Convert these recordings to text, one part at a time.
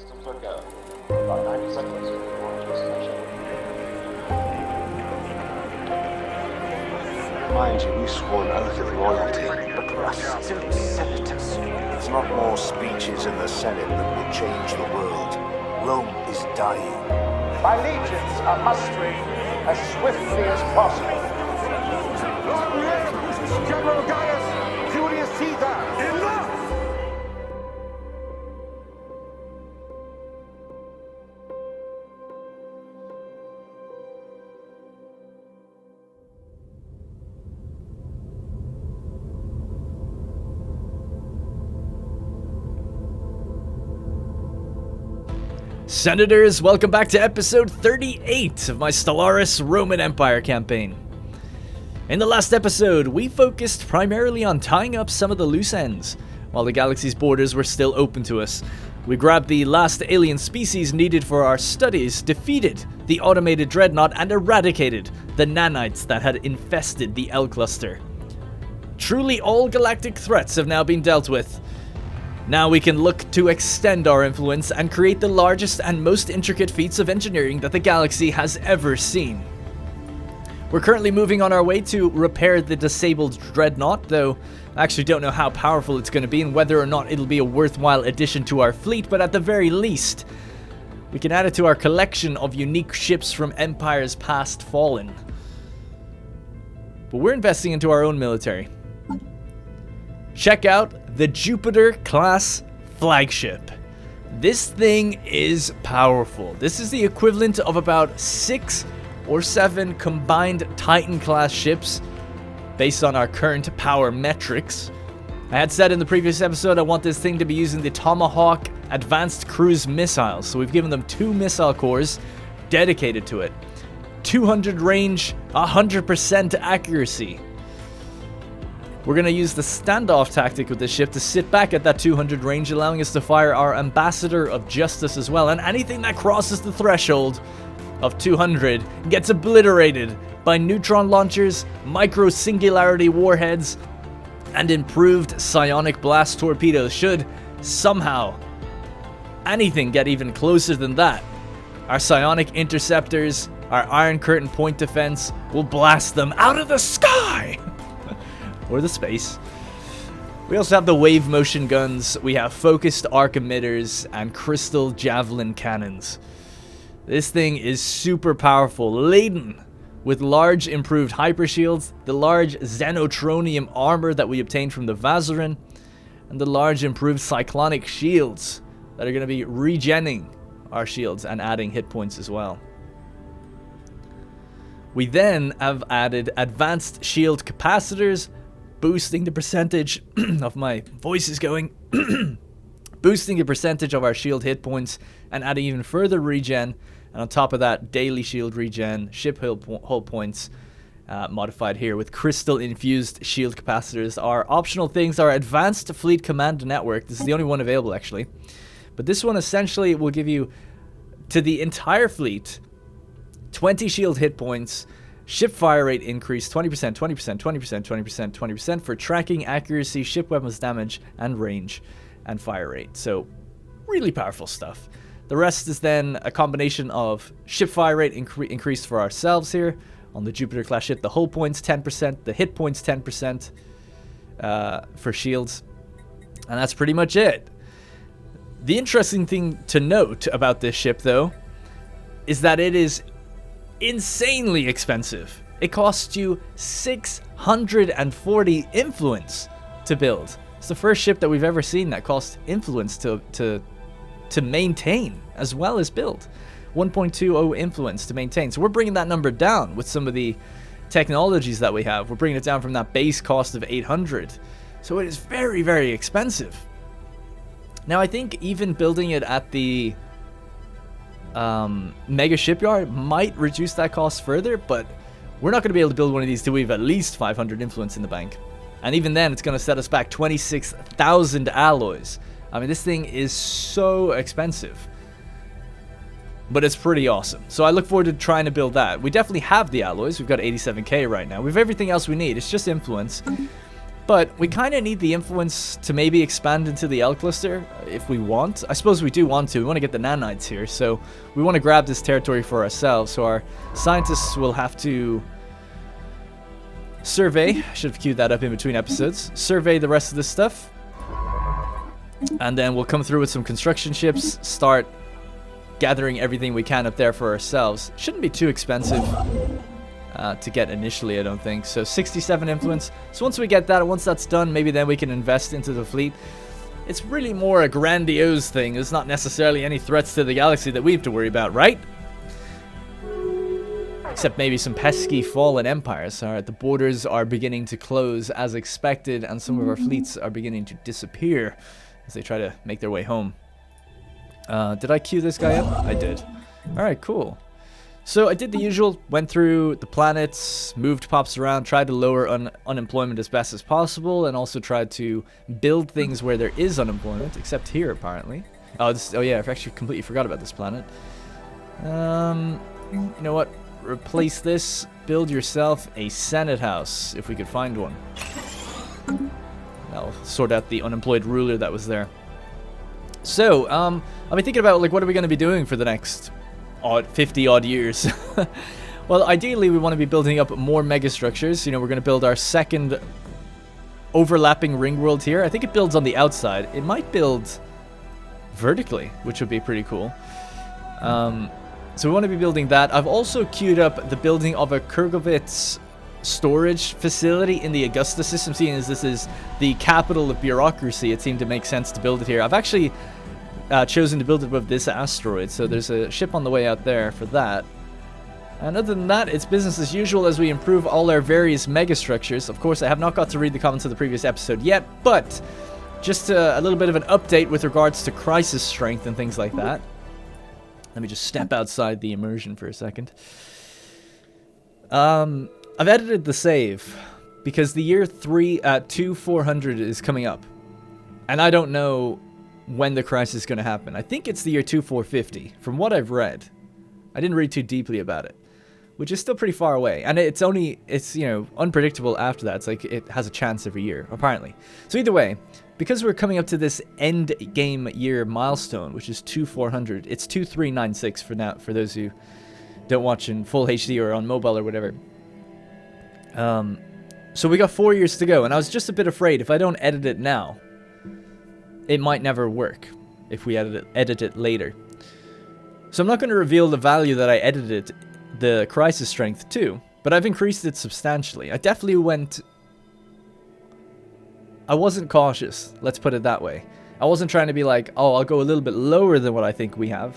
systems are go. About 90 seconds to launch destination. Mind you, we swore an oath of loyalty, but we are still senators. It's not more speeches in the Senate that will change the world. Rome is dying. My legions are mustering as swiftly as possible. General Gaius, Julius Caesar, enough! Senators, welcome back to episode 38 of my Stellaris Roman Empire campaign. In the last episode, we focused primarily on tying up some of the loose ends, while the galaxy's borders were still open to us. We grabbed the last alien species needed for our studies, defeated the automated Dreadnought, and eradicated the nanites that had infested the L cluster. Truly all galactic threats have now been dealt with. Now we can look to extend our influence and create the largest and most intricate feats of engineering that the galaxy has ever seen. We're currently moving on our way to repair the disabled Dreadnought, though I actually don't know how powerful it's going to be and whether or not it'll be a worthwhile addition to our fleet, but at the very least, we can add it to our collection of unique ships from empires past fallen. But we're investing into our own military. Check out the Jupiter-class flagship. This thing is powerful. This is the equivalent of about 6 or 7 combined Titan-class ships based on our current power metrics. I had said in the previous episode I want this thing to be using the Tomahawk advanced cruise missiles, so we've given them 2 missile cores dedicated to it. 200 range, 100% accuracy. We're going to use the standoff tactic with this ship to sit back at that 200 range, allowing us to fire our Ambassador of Justice as well, and anything that crosses the threshold of 200 gets obliterated by neutron launchers, micro-singularity warheads, and improved psionic blast torpedoes. Should somehow anything get even closer than that, our psionic interceptors, our Iron Curtain point defense, will blast them out of the sky! Or the space. We also have the wave motion guns, we have focused arc emitters, and crystal javelin cannons. This thing is super powerful, laden with large improved hypershields, the large xenotronium armor that we obtained from the Vazarin, and the large improved cyclonic shields that are going to be regenning our shields and adding hit points as well. We then have added advanced shield capacitors, boosting the percentage of my voice is going boosting the percentage of our shield hit points and adding even further regen, and on top of that, daily shield regen, ship hull points modified here with crystal infused shield capacitors. Our optional things are advanced fleet command network. This is the only one available actually, but this one essentially will give you to the entire fleet 20 shield hit points, ship fire rate increase 20%, 20%, 20%, 20%, 20% for tracking, accuracy, ship weapons damage, and range, and fire rate. So, really powerful stuff. The rest is then a combination of ship fire rate increased for ourselves here on the Jupiter class ship, the hull points 10%, the hit points 10% for shields, and that's pretty much it. The interesting thing to note about this ship, though, is that it is insanely expensive. It costs you 640 influence to build. It's the first ship that we've ever seen that costs influence to maintain as well as build. 1.20 influence to maintain. So we're bringing that number down with some of the technologies that we have. We're bringing it down from that base cost of 800. So it is very, very expensive. Now I think even building it at the mega shipyard might reduce that cost further, but we're not going to be able to build one of these till we have at least 500 influence in the bank, and even then it's going to set us back 26,000 alloys. I mean, this thing is so expensive, but it's pretty awesome. So I look forward to trying to build that. We definitely have the alloys. We've got 87k right now. We have everything else we need. It's just influence. But we kind of need the influence to maybe expand into the L cluster if we want. I suppose we do want to. We want to get the nanites here, so we want to grab this territory for ourselves. So our scientists will have to survey. I should have queued that up in between episodes. Survey the rest of this stuff. And then we'll come through with some construction ships, start gathering everything we can up there for ourselves. Shouldn't be too expensive to get initially, I don't think. So 67 influence. So once we get that, once that's done, maybe then we can invest into the fleet. It's really more a grandiose thing. There's not necessarily any threats to the galaxy that we have to worry about, right? Except maybe some pesky fallen empires. Alright, the borders are beginning to close as expected, and some of our fleets are beginning to disappear as they try to make their way home. Did I queue this guy up? I did. Alright, cool. So I did the usual, went through the planets, moved pops around, tried to lower unemployment as best as possible, and also tried to build things where there is unemployment, except here apparently. Oh yeah, I've actually completely forgot about this planet. You know what? Replace this, build yourself a Senate house, if we could find one. That'll sort out the unemployed ruler that was there. So, I've been thinking about, like, what are we going to be doing for the next 50 odd years. Well, ideally we want to be building up more megastructures. You know, we're going to build our second overlapping ring world here. I think it builds on the outside. It might build vertically, which would be pretty cool. So we want to be building that. I've also queued up the building of a Kurgovitz storage facility in the Augusta system. Seeing as this is the capital of bureaucracy, it seemed to make sense to build it here. I've actually chosen to build it above this asteroid, so there's a ship on the way out there for that. And other than that, it's business as usual as we improve all our various megastructures. Of course, I have not got to read the comments of the previous episode yet, but just a little bit of an update with regards to crisis strength and things like that. Let me just step outside the immersion for a second. I've edited the save because the year 2400 is coming up, and I don't know when the crisis is going to happen. I think it's the year 2450, from what I've read. I didn't read too deeply about it, which is still pretty far away. And it's you know, unpredictable after that. It's like it has a chance every year, apparently. So either way, because we're coming up to this end game year milestone, which is 2400, it's 2396 for now, for those who don't watch in full HD or on mobile or whatever. So we got 4 years to go, and I was just a bit afraid if I don't edit it now, it might never work if we edit it later. So I'm not going to reveal the value that I edited the crisis strength to, but I've increased it substantially. I wasn't cautious, let's put it that way. I wasn't trying to be like, oh, I'll go a little bit lower than what I think we have.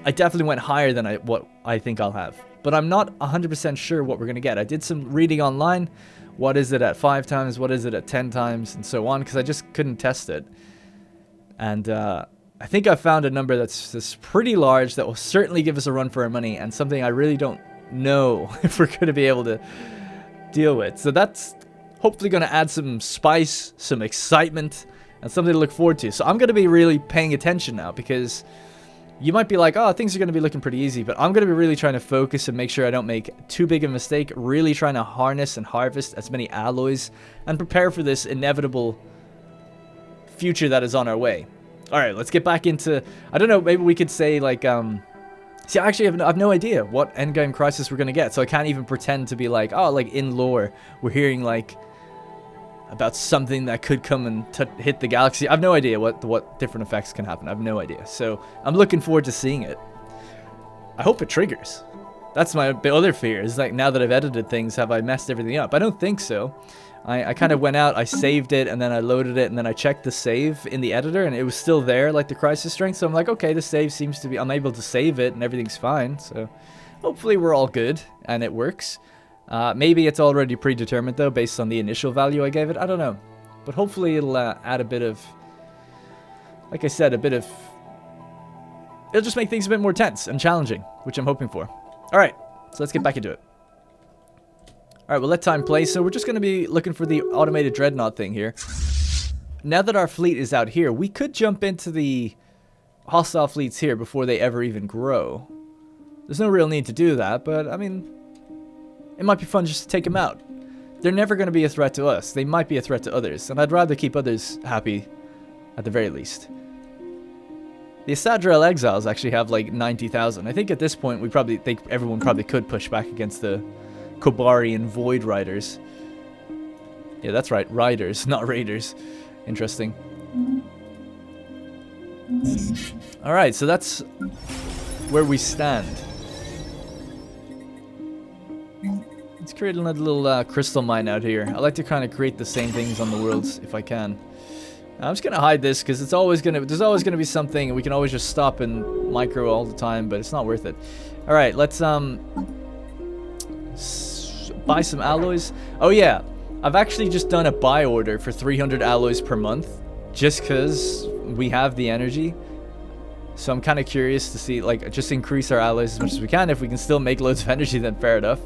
I definitely went higher than what I think I'll have. But I'm not 100% sure what we're going to get. I did some reading online. What is it at 5 times? What is it at 10 times? And so on, because I just couldn't test it. And I think I found a number that's pretty large that will certainly give us a run for our money, and something I really don't know if we're going to be able to deal with. So that's hopefully going to add some spice, some excitement, and something to look forward to. So I'm going to be really paying attention now, because you might be like, oh, things are going to be looking pretty easy, but I'm going to be really trying to focus and make sure I don't make too big a mistake, really trying to harness and harvest as many alloys and prepare for this inevitable future that is on our way. Alright, let's get back into, I don't know, maybe we could say like, see, I actually have no idea what endgame crisis we're going to get, so I can't even pretend to be like, oh, like in lore, we're hearing like about something that could come and hit the galaxy. I have no idea what different effects can happen. I have no idea. So I'm looking forward to seeing it. I hope it triggers. That's my other fear, is like, now that I've edited things, have I messed everything up? I don't think so. I kind of went out, I saved it, and then I loaded it, and then I checked the save in the editor, and it was still there, like the crisis strength. So I'm like, okay, the save seems to be, I'm able to save it, and everything's fine. So hopefully we're all good, and it works. Maybe it's already predetermined, though, based on the initial value I gave it. I don't know. But hopefully it'll add a bit of, like I said, it'll just make things a bit more tense and challenging, which I'm hoping for. Alright, so let's get back into it. Alright, we'll let time play. So we're just going to be looking for the automated Dreadnought thing here. Now that our fleet is out here, we could jump into the hostile fleets here before they ever even grow. There's no real need to do that, but I mean, it might be fun just to take them out. they're never going to be a threat to us. They might be a threat to others, and I'd rather keep others happy at the very least. The Asadrel Exiles actually have like 90,000. I think at this point we probably think everyone probably could push back against the Kobarian Void Riders. Yeah, that's right, Riders, not Raiders. Interesting. Alright, so that's where we stand. Let's create another little crystal mine out here. I like to kind of create the same things on the worlds if I can. I'm just gonna hide this because there's always gonna be something, and we can always just stop and micro all the time, but it's not worth it. All right, let's buy some alloys. Oh yeah, I've actually just done a buy order for 300 alloys per month, just because we have the energy. So I'm kind of curious to see, like, just increase our alloys as much as we can. If we can still make loads of energy, then fair enough.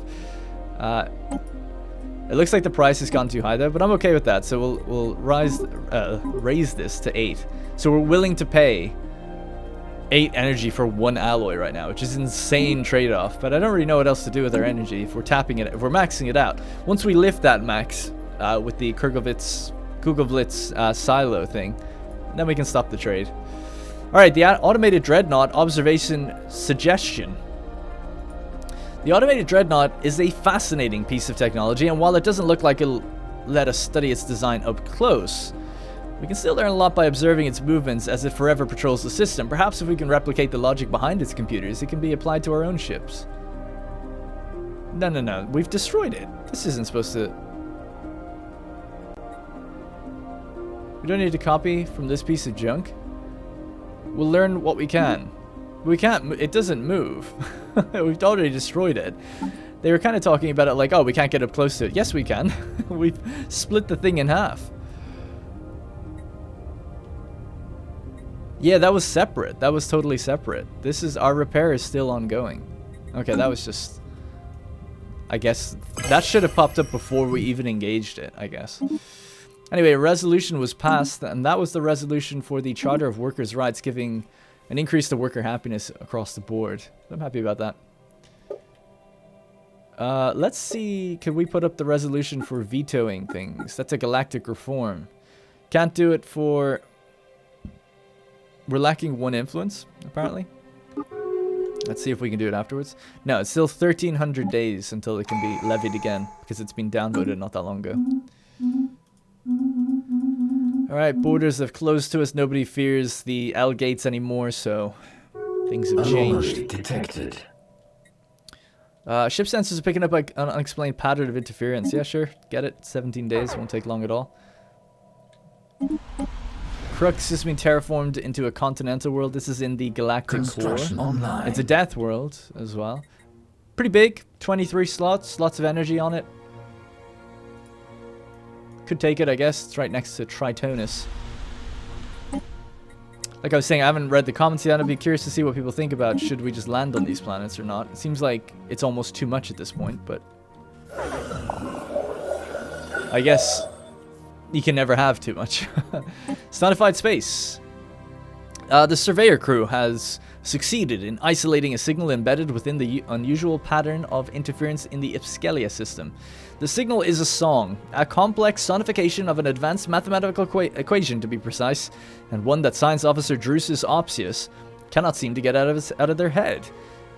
It looks like the price has gone too high though, but I'm okay with that. So we'll raise this to 8. So we're willing to pay 8 energy for 1 alloy right now, which is an insane trade-off. But I don't really know what else to do with our energy if we're tapping it, if we're maxing it out. Once we lift that max with the Kugovlitz silo thing, then we can stop the trade. All right, the automated Dreadnought observation suggestion. The automated Dreadnought is a fascinating piece of technology, and while it doesn't look like it'll let us study its design up close, we can still learn a lot by observing its movements as it forever patrols the system. Perhaps if we can replicate the logic behind its computers, it can be applied to our own ships. No, we've destroyed it. This isn't supposed to... We don't need to copy from this piece of junk. We'll learn what we can. We can't, it doesn't move. We've already destroyed it. They were kind of talking about it like, oh, we can't get up close to it. Yes, we can. We've split the thing in half. Yeah, that was separate. That was totally separate. This is, our repair is still ongoing. Okay, that was just, I guess, that should have popped up before we even engaged it, I guess. Anyway, a resolution was passed, and that was the resolution for the Charter of Workers' Rights, giving an increase to worker happiness across the board. I'm happy about that. Let's see, can we put up the resolution for vetoing things? That's a galactic reform. Can't do it for... We're lacking 1 influence, apparently. Let's see if we can do it afterwards. No, it's still 1,300 days until it can be levied again, because it's been downvoted not that long ago. Alright, borders have closed to us. Nobody fears the L gates anymore, so things have changed. Detected. Ship sensors are picking up like an unexplained pattern of interference. Yeah, sure. Get it. 17 days. Won't take long at all. Crux has been terraformed into a continental world. This is in the galactic core. Online. It's a death world as well. Pretty big. 23 slots. Lots of energy on it. Could take it, I guess. It's right next to Tritonus. Like I was saying, I haven't read the comments yet. I'd be curious to see what people think about should we just land on these planets or not. It seems like it's almost too much at this point, but... I guess you can never have too much. Stonified space. The Surveyor crew has succeeded in isolating a signal embedded within the unusual pattern of interference in the Ipskelia system. The signal is a song, a complex sonification of an advanced mathematical equation to be precise, and one that Science Officer Drusus Opsius cannot seem to get out of their head.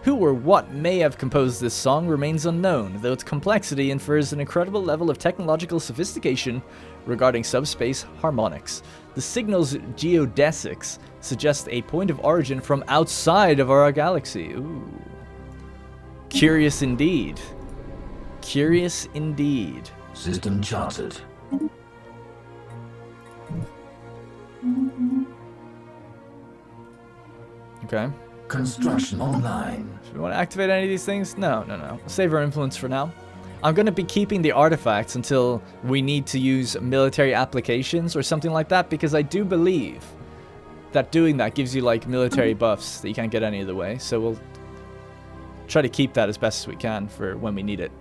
Who or what may have composed this song remains unknown, though its complexity infers an incredible level of technological sophistication regarding subspace harmonics. The signal's geodesics suggest a point of origin from outside of our galaxy. Ooh. Curious indeed. Curious indeed. System charted. Okay. Construction online. Do we want to activate any of these things? No. We'll save our influence for now. I'm going to be keeping the artifacts until we need to use military applications or something like that, because I do believe that doing that gives you like military buffs that you can't get any other way. So we'll try to keep that as best as we can for when we need it.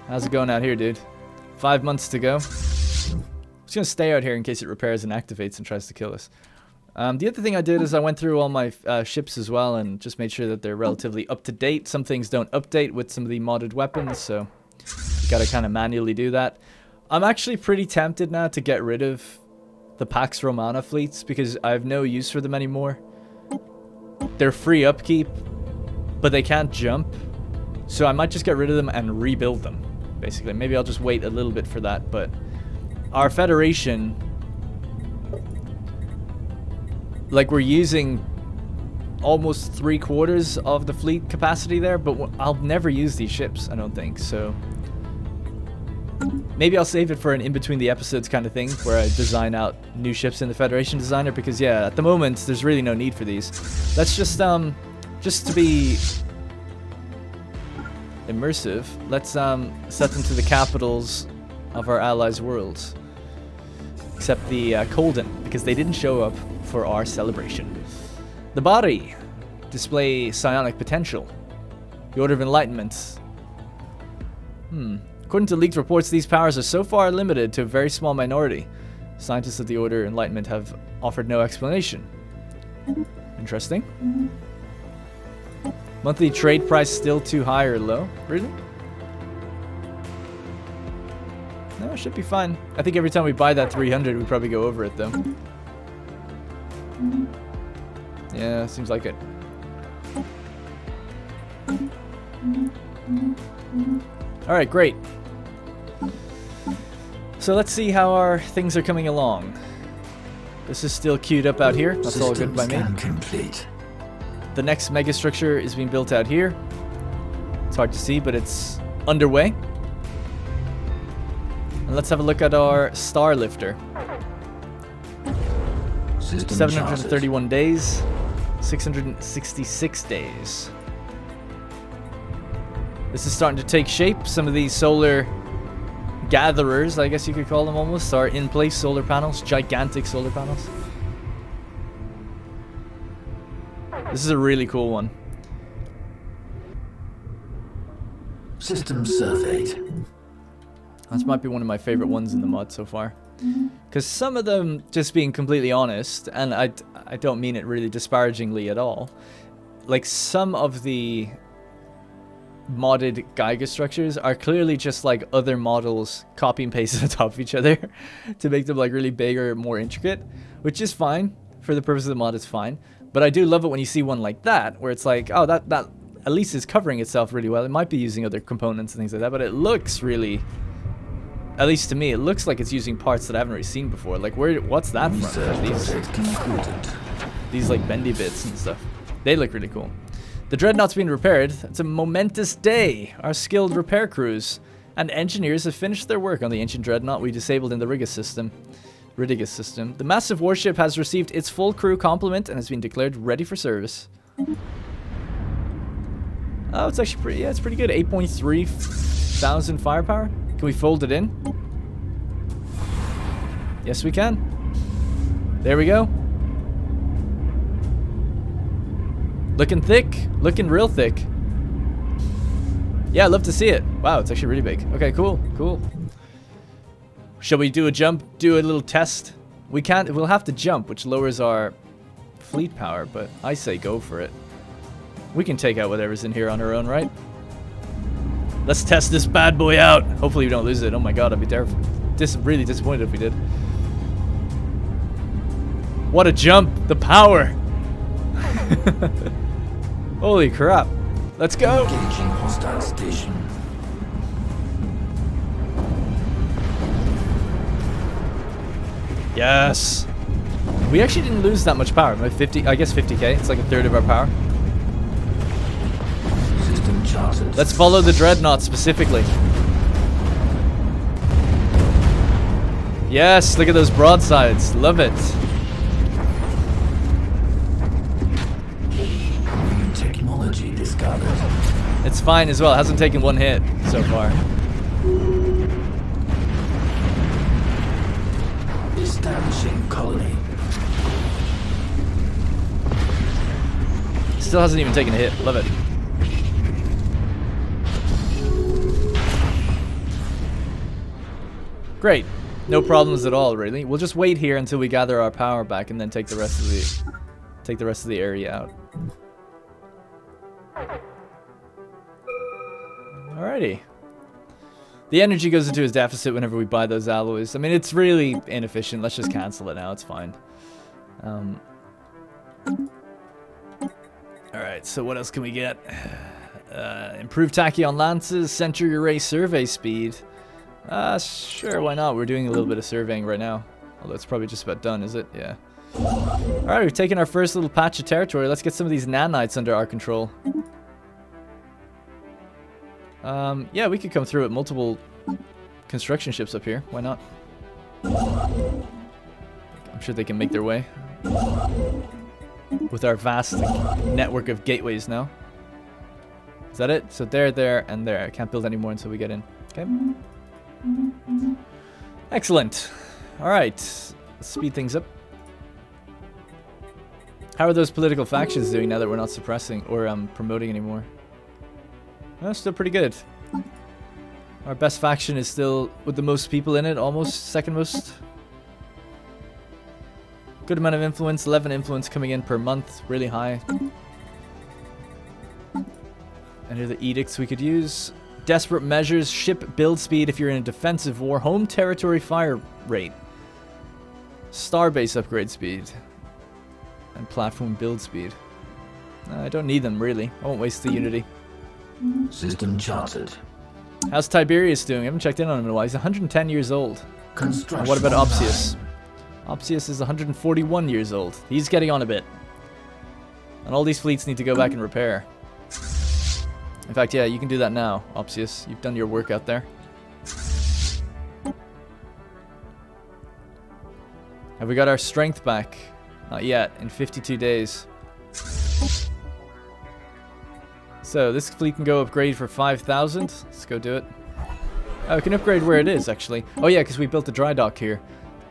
How's it going out here, dude? 5 months to go. I'm just going to stay out here in case it repairs and activates and tries to kill us. The other thing I did is I went through all my ships as well and just made sure that they're relatively up to date. Some things don't update with some of the modded weapons, so Gotta kind of manually do that. I'm actually pretty tempted now to get rid of the Pax Romana fleets because I have no use for them anymore. They're free upkeep, but they can't jump. So I might just get rid of them and rebuild them, basically. Maybe I'll just wait a little bit for that, but our Federation, like, we're using almost 3/4 of the fleet capacity there, but I'll never use these ships, I don't think, so maybe I'll save it for an in-between the episodes kind of thing, where I design out new ships in the Federation Designer, because yeah, at the moment, there's really no need for these. Let's just to be immersive, let's set them to the capitals of our allies' worlds. Except the Colden, because they didn't show up for our celebration. The body display psionic potential. The Order of Enlightenment. According to leaked reports, these powers are so far limited to a very small minority. Scientists of the Order of Enlightenment have offered no explanation. Interesting. Monthly trade price still too high or low? Really? No, it should be fine. I think every time we buy that 300, we probably go over it though. Yeah, seems like it. Alright, great. So let's see how our things are coming along. This is still queued up out here. That's all good by me. Complete. The next megastructure is being built out here. It's hard to see, but it's underway. And let's have a look at our Star Lifter. 731 days, 666 days. This is starting to take shape. Some of these solar gatherers, I guess you could call them almost, are in place solar panels, gigantic solar panels. This is a really cool one. System surveyed. This might be one of my favorite ones in the mod so far. Because some of them, just being completely honest, and I don't mean it really disparagingly at all, like some of the modded Geiger structures are clearly just like other models copy and pasted on top of each other to make them like really big or more intricate, which is fine. For the purpose of the mod, it's fine. But I do love it when you see one like that, where it's like, oh, that at least is covering itself really well. It might be using other components and things like that, but it looks really... At least to me, it looks like it's using parts that I haven't really seen before. Like, what's that from? These like bendy bits and stuff. They look really cool. The Dreadnought's being repaired. It's a momentous day. Our skilled repair crews and engineers have finished their work on the ancient Dreadnought we disabled in the Ridigus system. The massive warship has received its full crew complement and has been declared ready for service. Oh, it's actually pretty, yeah, it's pretty good. 8.3 thousand firepower. Can we fold it in? Yes, we can. There we go. Looking thick. Looking real thick. Yeah, I'd love to see it. Wow, it's actually really big. Okay, cool. Cool. Shall we do a jump? Do a little test? We can't. We'll have to jump, which lowers our fleet power, but I say go for it. We can take out whatever's in here on our own, right? Let's test this bad boy out. Hopefully we don't lose it. Oh my god, I'd be terrified. Really disappointed if we did. What a jump. The power. Holy crap. Let's go. Engaging hostile station. Yes. We actually didn't lose that much power. About 50, I guess 50k. It's like a third of our power. System charted. Let's follow the Dreadnought specifically. Yes, look at those broadsides. Love it. New technology discovered. It's fine as well. It hasn't taken one hit so far. Establishing colony. Still hasn't even taken a hit. Love it. Great. No problems at all, really. We'll just wait here until we gather our power back and then take the rest of the area out. Alrighty. The energy goes into his deficit whenever we buy those alloys. I mean, it's really inefficient. Let's just cancel it now. It's fine. Alright, so what else can we get? Improved tachyon lances, century array survey speed. Sure, why not? We're doing a little bit of surveying right now. Although it's probably just about done, is it? Yeah. Alright, we've taken our first little patch of territory. Let's get some of these nanites under our control. Yeah, we could come through with multiple construction ships up here. Why not? I'm sure they can make their way. With our vast network of gateways now. Is that it? So there, and there. I can't build any more until we get in. Okay. Excellent. Alright. Let's speed things up. How are those political factions doing now that we're not suppressing or promoting anymore? Oh, still pretty good. Our best faction is still with the most people in it, almost second most. Good amount of influence, 11 influence coming in per month, really high. Any of the edicts we could use? Desperate measures, ship build speed if you're in a defensive war, home territory fire rate, starbase upgrade speed, and platform build speed. I don't need them really. I won't waste the unity. System charted. How's Tiberius doing? I haven't checked in on him in a while. He's 110 years old. Construction. And what about Opsius? Opsius is 141 years old. He's getting on a bit. And all these fleets need to go back and repair. In fact, yeah, you can do that now, Opsius. You've done your work out there. Have we got our strength back? Not yet. In 52 days. So, this fleet can go upgrade for 5,000. Let's go do it. Oh, we can upgrade where it is, actually. Oh, yeah, because we built the dry dock here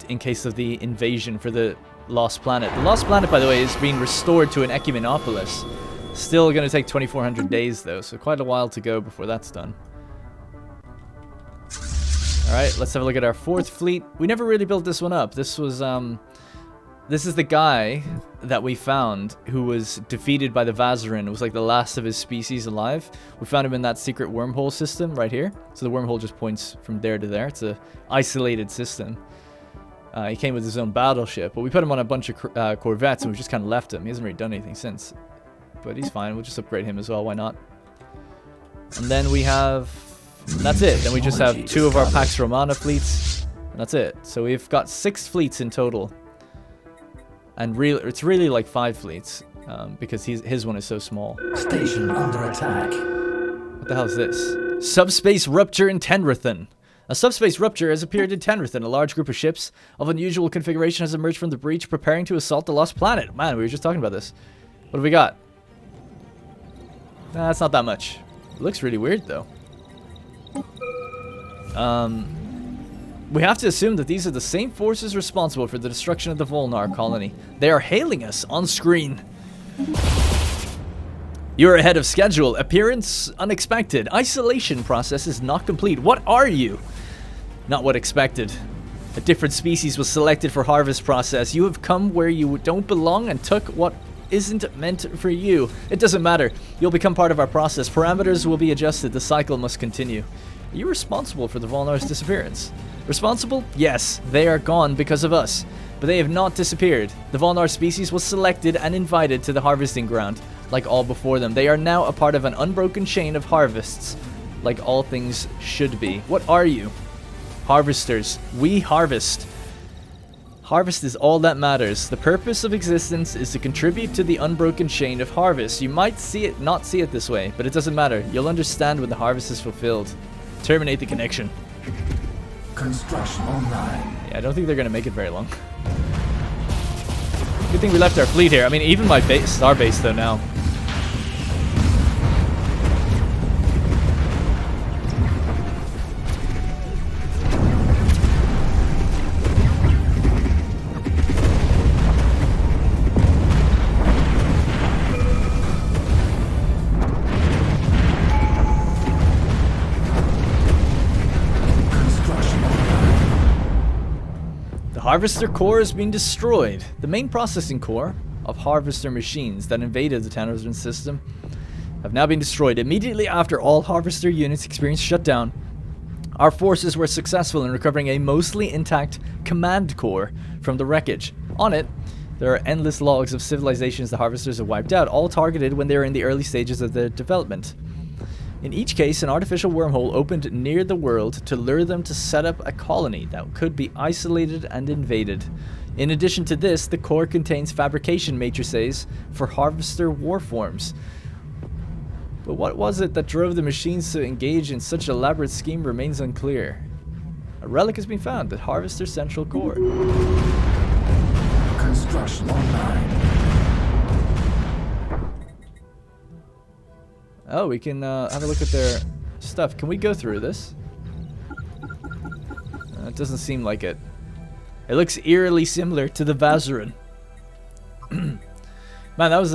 in case of the invasion for the Lost Planet. The Lost Planet, by the way, is being restored to an Ecumenopolis. Still going to take 2,400 days, though, so quite a while to go before that's done. Alright, let's have a look at our fourth fleet. We never really built this one up. This was, this is the guy that we found who was defeated by the Vazarin. It was like the last of his species alive. We found him in that secret wormhole system right here. So the wormhole just points from there to there. It's a isolated system. He came with his own battleship, but we put him on a bunch of corvettes and we just kind of left him. He hasn't really done anything since. But he's fine. We'll just upgrade him as well. Why not? And then we have... That's it. Then we just have 2 of our Pax Romana fleets. And that's it. So we've got 6 fleets in total. And it's really like 5 fleets, because his one is so small. Station under attack. What the hell is this? Subspace rupture in Tenrithan. A subspace rupture has appeared in Tenrithan. A large group of ships of unusual configuration has emerged from the breach, preparing to assault the Lost Planet. Man, we were just talking about this. What do we got? Nah, it's not that much. It looks really weird, though. We have to assume that these are the same forces responsible for the destruction of the Volnar colony. They are hailing us on screen. You're ahead of schedule. Appearance unexpected. Isolation process is not complete. What are you? Not what expected. A different species was selected for harvest process. You have come where you don't belong and took what isn't meant for you. It doesn't matter. You'll become part of our process. Parameters will be adjusted. The cycle must continue. Are you responsible for the Volnar's disappearance? Responsible? Yes, they are gone because of us. But they have not disappeared. The Volnar species was selected and invited to the harvesting ground, like all before them. They are now a part of an unbroken chain of harvests, like all things should be. What are you? Harvesters. We harvest. Harvest is all that matters. The purpose of existence is to contribute to the unbroken chain of harvest. You might not see it this way, but it doesn't matter. You'll understand when the harvest is fulfilled. Terminate the connection. Construction online. Yeah, I don't think they're going to make it very long. Good thing we left our fleet here. I mean, even my starbase, though, now. Harvester core has been destroyed. The main processing core of harvester machines that invaded the Tenrithan system have now been destroyed. Immediately after all harvester units experienced shutdown, Our forces were successful in recovering a mostly intact command core from the wreckage. On it, there are endless logs of civilizations the Harvesters have wiped out, all targeted when they were in the early stages of their development. In each case, an artificial wormhole opened near the world to lure them to set up a colony that could be isolated and invaded. In addition to this, the core contains fabrication matrices for Harvester warforms. But what was it that drove the machines to engage in such an elaborate scheme remains unclear. A relic has been found at Harvester Central Core. Construction online. Oh, we can have a look at their stuff. Can we go through this? It doesn't seem like it. It looks eerily similar to the Vazarin. Man, that was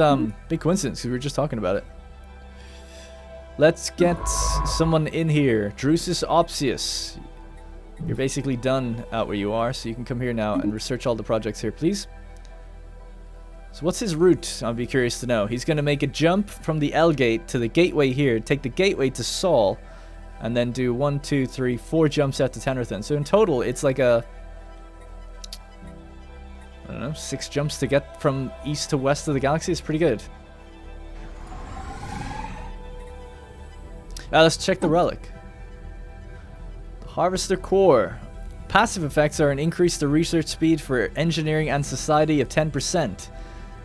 big coincidence because we were just talking about it. Let's get someone in here. Drusus Opsius. You're basically done out where you are, so you can come here now and research all the projects here, please. So what's his route? I'll be curious to know. He's going to make a jump from the L gate to the gateway here, take the gateway to Saul, and then do 1, 2, 3, 4 jumps out to Tenarthan. So in total, it's like a, I don't know, 6 jumps to get from east to west of the galaxy. It's pretty good. Let's check the relic. The Harvester Core. Passive effects are an increase to research speed for engineering and society of 10%.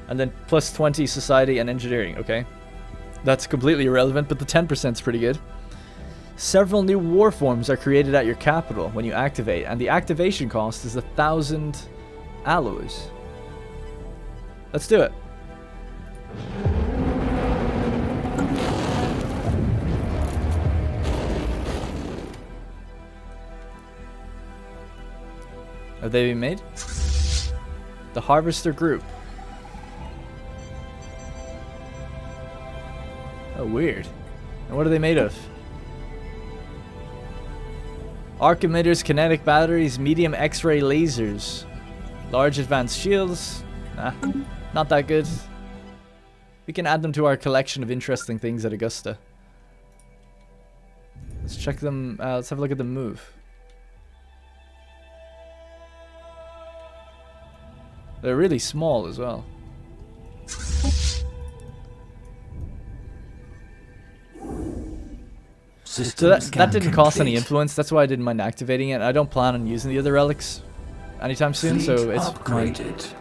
And then plus 20 society and engineering, okay? That's completely irrelevant, but the 10% is pretty good. Several new war forms are created at your capital when you activate, and the activation cost is 1,000 alloys. Let's do it. Have they been made? The Harvester Group. Oh, weird. And what are they made of? Arc emitters, kinetic batteries, medium X-ray lasers, large advanced shields. Nah, not that good. We can add them to our collection of interesting things at Augusta. Let's check them. Let's have a look at them move. They're really small as well. So that didn't cost any influence. That's why I didn't mind activating it. I don't plan on using the other relics anytime soon, so it's upgraded.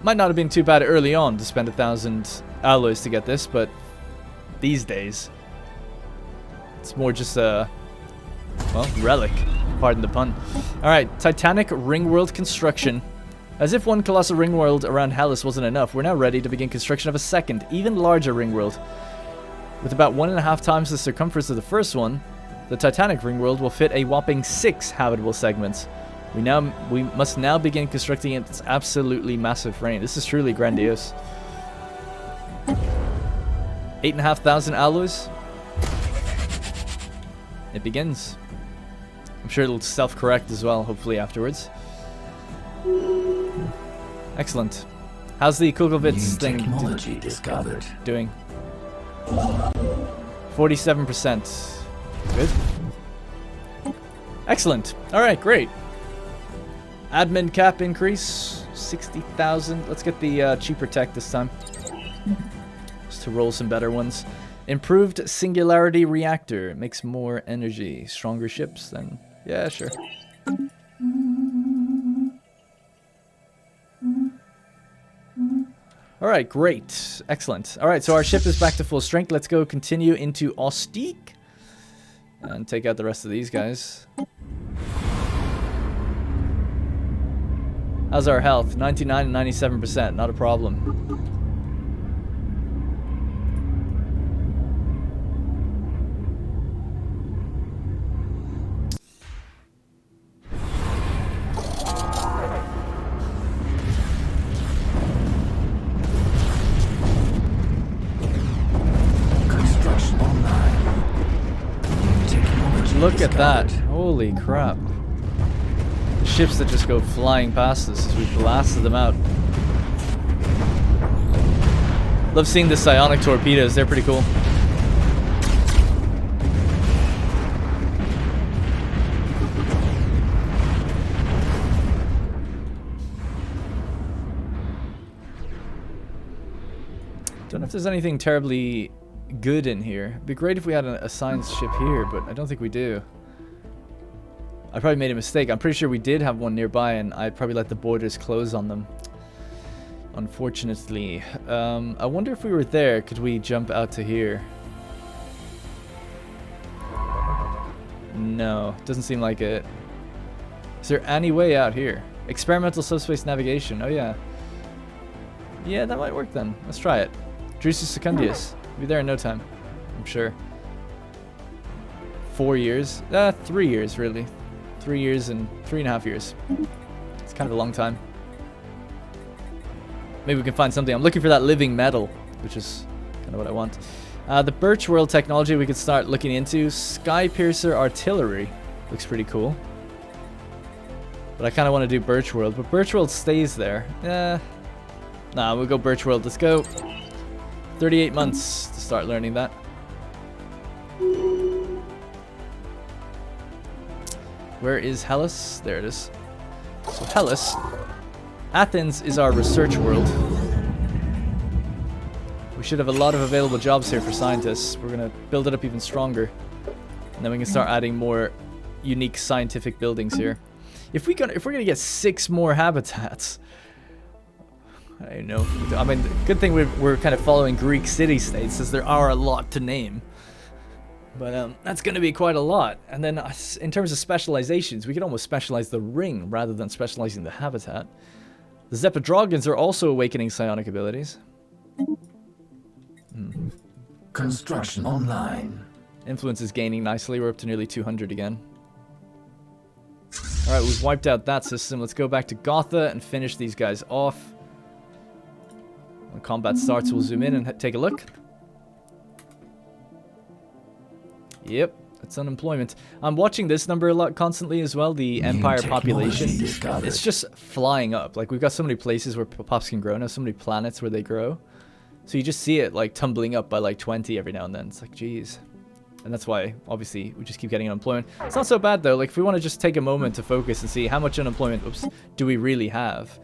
Might not have been too bad early on to spend 1,000 alloys to get this, but these days it's more just a, well, relic. Pardon the pun. Alright, Titanic Ringworld construction. As if one colossal ringworld around Hellas wasn't enough, we're now ready to begin construction of a second, even larger ringworld. With about 1.5 times the circumference of the first one, the Titanic ringworld will fit a whopping 6 habitable segments. We must now begin constructing its absolutely massive frame. This is truly grandiose. 8,500 alloys. It begins. I'm sure it'll self-correct as well, hopefully afterwards. Excellent. How's the Kukovitz thing discovered. doing? 47%. Good. Excellent. Alright, great. Admin cap increase. 60,000. Let's get the cheaper tech this time. Just to roll some better ones. Improved Singularity Reactor. Makes more energy. Stronger ships then. Yeah, sure. Alright, great. Excellent. Alright, so our ship is back to full strength. Let's go continue into Ostique. And take out the rest of these guys. How's our health? 99 and 97%. Not a problem. Look at that. Holy crap. Ships that just go flying past us as we blasted them out. Love seeing the psionic torpedoes. They're pretty cool. Don't know if there's anything terribly good in here. It'd be great if we had a science ship here, but I don't think we do. I probably made a mistake. I'm pretty sure we did have one nearby, and I probably let the borders close on them. Unfortunately. I wonder if we were there, could we jump out to here? No, doesn't seem like it. Is there any way out here? Experimental subspace navigation. Oh yeah. Yeah, that might work then. Let's try it. Drusus Secundius. We'll be there in no time, I'm sure. 4 years? 3 years, really. 3 years and 3.5 years. It's kind of a long time. Maybe we can find something. I'm looking for that living metal, which is kind of what I want. The Birch World technology we could start looking into. Sky Piercer Artillery. Looks pretty cool. But I kind of want to do Birch World. But Birch World stays there. Nah, we'll go Birch World. Let's go. 38 months to start learning that. Where is Hellas? There it is. So Hellas. Athens is our research world. We should have a lot of available jobs here for scientists. We're going to build it up even stronger. And then we can start adding more unique scientific buildings here. If we're gonna get 6 more habitats, I don't know. I mean, good thing we're kind of following Greek city-states, as there are a lot to name. But that's going to be quite a lot. And then in terms of specializations, we could almost specialize the ring rather than specializing the habitat. The Zepodrogons are also awakening psionic abilities. Construction online. Influence is gaining nicely. We're up to nearly 200 again. Alright, we've wiped out that system. Let's go back to Gotha and finish these guys off. When combat starts, we'll zoom in and take a look. Yep, that's unemployment. I'm watching this number a lot constantly as well, the Empire population. It's just flying up. Like, we've got so many places where pops can grow now, so many planets where they grow. So you just see it, like, tumbling up by, like, 20 every now and then. It's like, geez. And that's why, obviously, we just keep getting unemployment. It's not so bad, though. Like, if we want to just take a moment to focus and see how much unemployment do we really have.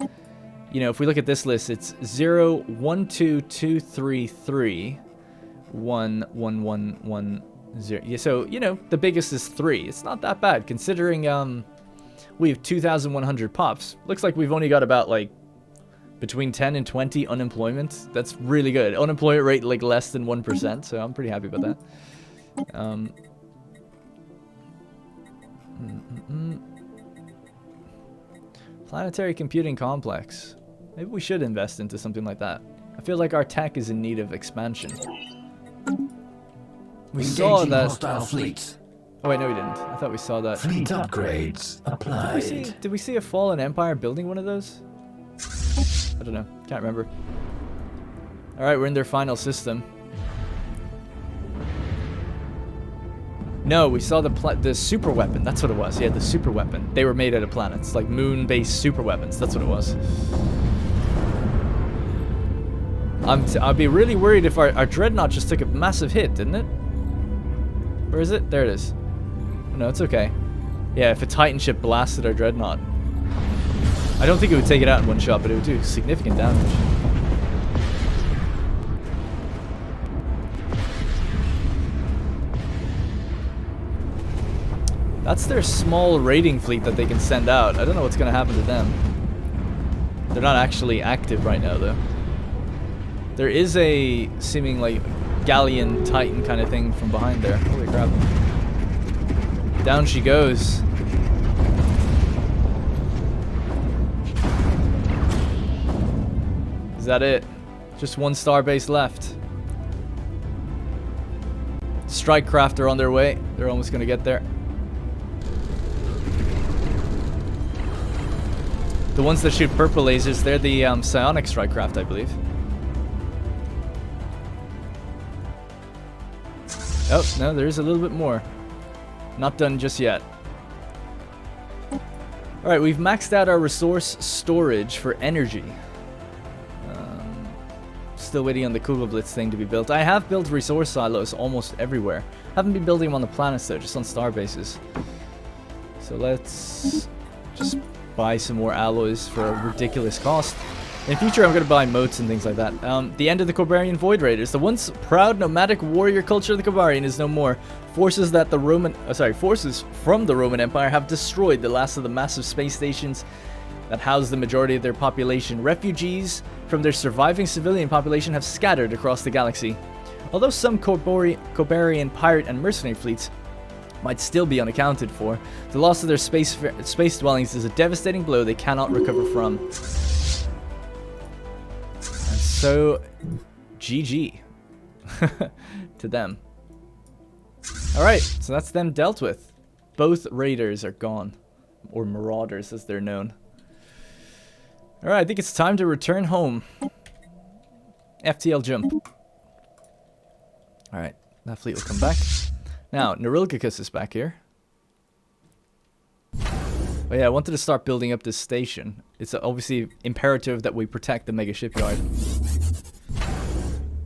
You know, if we look at this list, it's 0, 1, 2, 2, 3, 3, 1, 1, 1, 1, 0. Yeah, so, you know, the biggest is 3. It's not that bad, considering we have 2,100 pops. Looks like we've only got about, like, between 10 and 20 unemployment. That's really good. Unemployment rate, like, less than 1%, so I'm pretty happy about that. Planetary computing complex. Maybe we should invest into something like that. I feel like our tech is in need of expansion. We saw that. Hostile fleets. Oh wait, no, we didn't. I thought we saw that. Fleet upgrades applied. Did we see a fallen empire building one of those? I don't know. Can't remember. All right, we're in their final system. No, we saw the super weapon. That's what it was. Yeah, the super weapon. They were made out of planets, like moon-based super weapons. That's what it was. I'd be really worried if our Dreadnought just took a massive hit, didn't it? Where is it? There it is. No, it's okay. Yeah, if a Titan ship blasted our Dreadnought. I don't think it would take it out in one shot, but it would do significant damage. That's their small raiding fleet that they can send out. I don't know what's going to happen to them. They're not actually active right now, though. There is a seeming like galleon Titan kind of thing from behind there. Holy crap. Down she goes. Is that it? Just one starbase left. Strike craft are on their way. They're almost going to get there. The ones that shoot purple lasers, they're the psionic strike craft, I believe. Oh, no, there's a little bit more. Not done just yet. Alright, we've maxed out our resource storage for energy. Still waiting on the Kugelblitz thing to be built. I have built resource silos almost everywhere. Haven't been building them on the planets though, just on star bases. So let's just buy some more alloys for a ridiculous cost. In future, I'm going to buy moats and things like that. The end of the Kobarian Void Raiders. The once proud nomadic warrior culture of the Kobarian is no more. Forces from the Roman Empire have destroyed the last of the massive space stations that house the majority of their population. Refugees from their surviving civilian population have scattered across the galaxy. Although some Kobarian pirate and mercenary fleets might still be unaccounted for, the loss of their space dwellings is a devastating blow they cannot recover from. And so, GG to them. Alright, so that's them dealt with. Both raiders are gone. Or marauders as they're known. Alright, I think it's time to return home. FTL jump. Alright, that fleet will come back. Now, Nerilgicus is back here. Oh yeah, I wanted to start building up this station. It's obviously imperative that we protect the mega shipyard.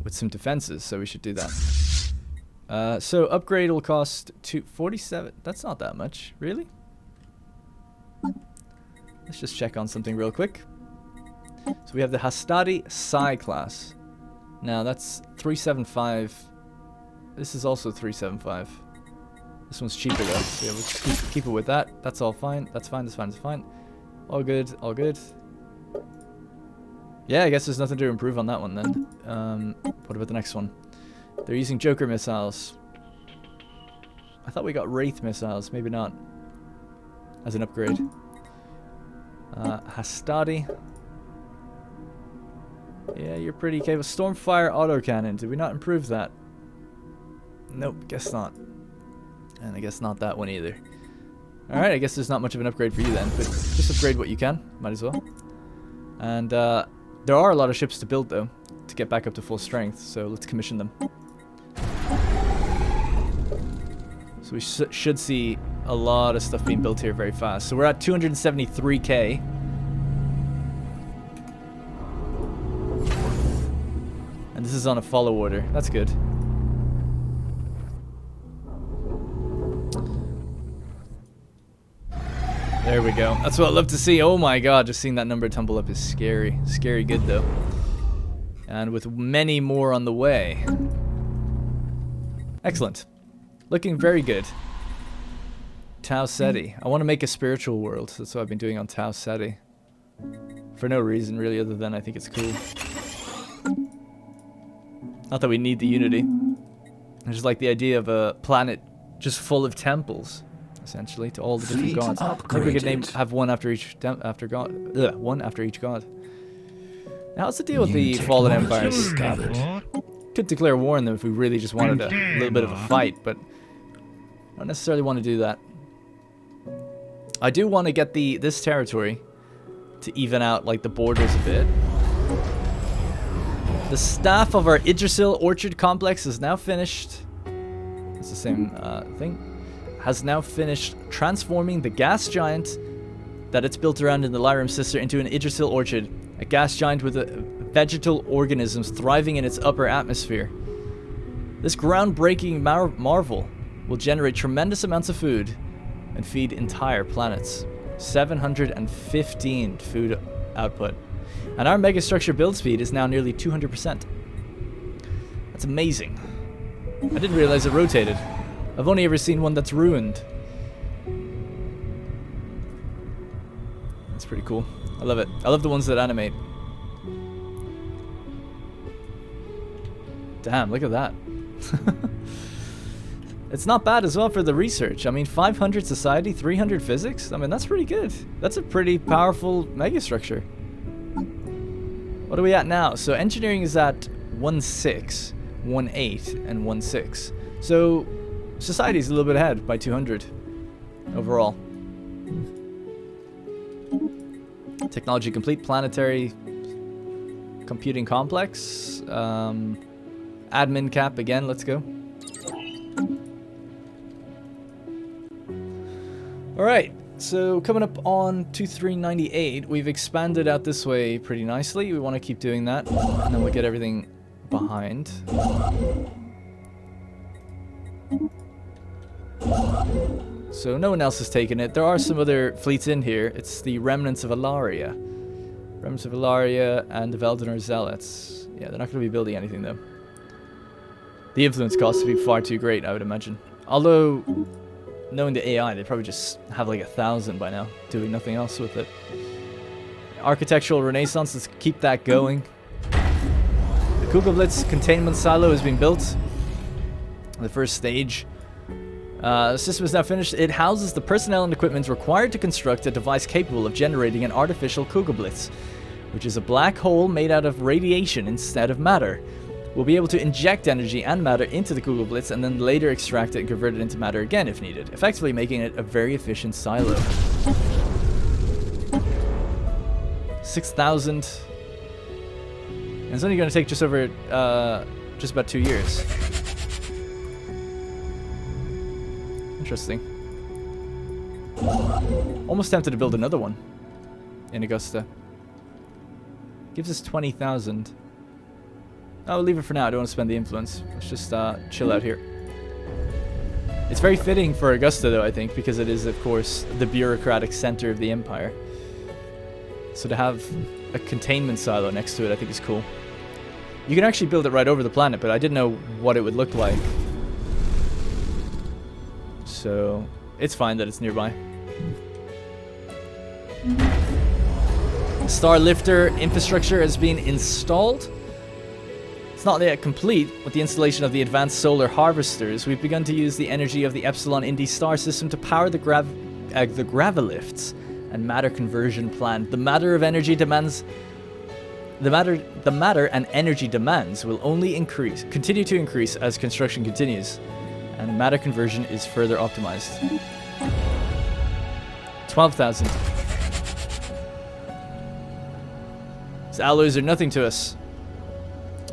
With some defenses, so we should do that. So, upgrade will cost 247. That's not that much, really? Let's just check on something real quick. So we have the Hastati Psi class. Now that's 375. This is also 375. This one's cheaper though. So yeah, we'll just keep it with that. That's all fine. That's fine. That's fine. That's fine. All good. All good. Yeah, I guess there's nothing to improve on that one then. What about the next one? They're using Joker missiles. I thought we got Wraith missiles. Maybe not. As an upgrade. Hastati. Yeah, you're pretty capable. Stormfire autocannon. Did we not improve that? Nope, guess not. And I guess not that one either. Alright, I guess there's not much of an upgrade for you then. But just upgrade what you can. Might as well. And there are a lot of ships to build though. To get back up to full strength. So let's commission them. So we should see a lot of stuff being built here very fast. So we're at 273k. And this is on a follow order. That's good. There we go. That's what I love to see. Oh my god, just seeing that number tumble up is scary. Scary good though. And with many more on the way. Excellent. Looking very good. Tau Ceti. I want to make a spiritual world. That's what I've been doing on Tau Ceti. For no reason really other than I think it's cool. Not that we need the unity. I just like the idea of a planet just full of temples, essentially, to all the different gods. I think we could have one after each god. One after each god. Now, what's the deal with the fallen empires? Could declare war on them if we really just wanted a little bit of a fight, but I don't necessarily want to do that. I do want to get this territory to even out like the borders a bit. The staff of our Yggdrasil Orchard Complex is now finished. It's the same thing. Has now finished transforming the gas giant that it's built around in the Lyram Sister into an Yggdrasil Orchard. A gas giant with vegetal organisms thriving in its upper atmosphere. This groundbreaking marvel will generate tremendous amounts of food and feed entire planets. 715 food output. And our megastructure build speed is now nearly 200%. That's amazing. I didn't realize it rotated. I've only ever seen one that's ruined. That's pretty cool. I love it. I love the ones that animate. Damn, look at that. It's not bad as well for the research. I mean, 500 society, 300 physics. I mean, that's pretty good. That's a pretty powerful megastructure. What are we at now? So engineering is at 1.6, 1.8, and 1.6. So society is a little bit ahead by 200 overall. Technology complete. Planetary computing complex. Admin cap again. Let's go. Alright, so coming up on 2398, we've expanded out this way pretty nicely. We want to keep doing that, and then we'll get everything behind. So no one else has taken it. There are some other fleets in here. It's the remnants of Alaria. Remnants of Ilaria and the Veldenor Zealots. Yeah, they're not going to be building anything though. The influence costs would be far too great, I would imagine. Although, knowing the AI, they probably just have like 1,000 by now, doing nothing else with it. Architectural Renaissance, let's keep that going. The Kugelblitz containment silo has been built. The first stage. The system is now finished. It houses the personnel and equipment required to construct a device capable of generating an artificial Kugelblitz, which is a black hole made out of radiation instead of matter. We'll be able to inject energy and matter into the Kugelblitz and then later extract it and convert it into matter again if needed, effectively making it a very efficient silo. 6,000. And it's only going to take just over, just about 2 years. Interesting. Almost tempted to build another one in Augusta. Gives us 20,000. I'll leave it for now. I don't want to spend the influence. Let's just chill out here. It's very fitting for Augusta, though, I think, because it is, of course, the bureaucratic center of the Empire. So to have a containment silo next to it, I think is cool. You can actually build it right over the planet, but I didn't know what it would look like. So it's fine that it's nearby. Star Lifter infrastructure has been installed. It's not yet complete. With the installation of the advanced solar harvesters, we've begun to use the energy of the Epsilon Indy star system to power the gravilifts and matter conversion plant. The matter and energy demands will only continue to increase as construction continues, and matter conversion is further optimized. 12,000. These alloys are nothing to us.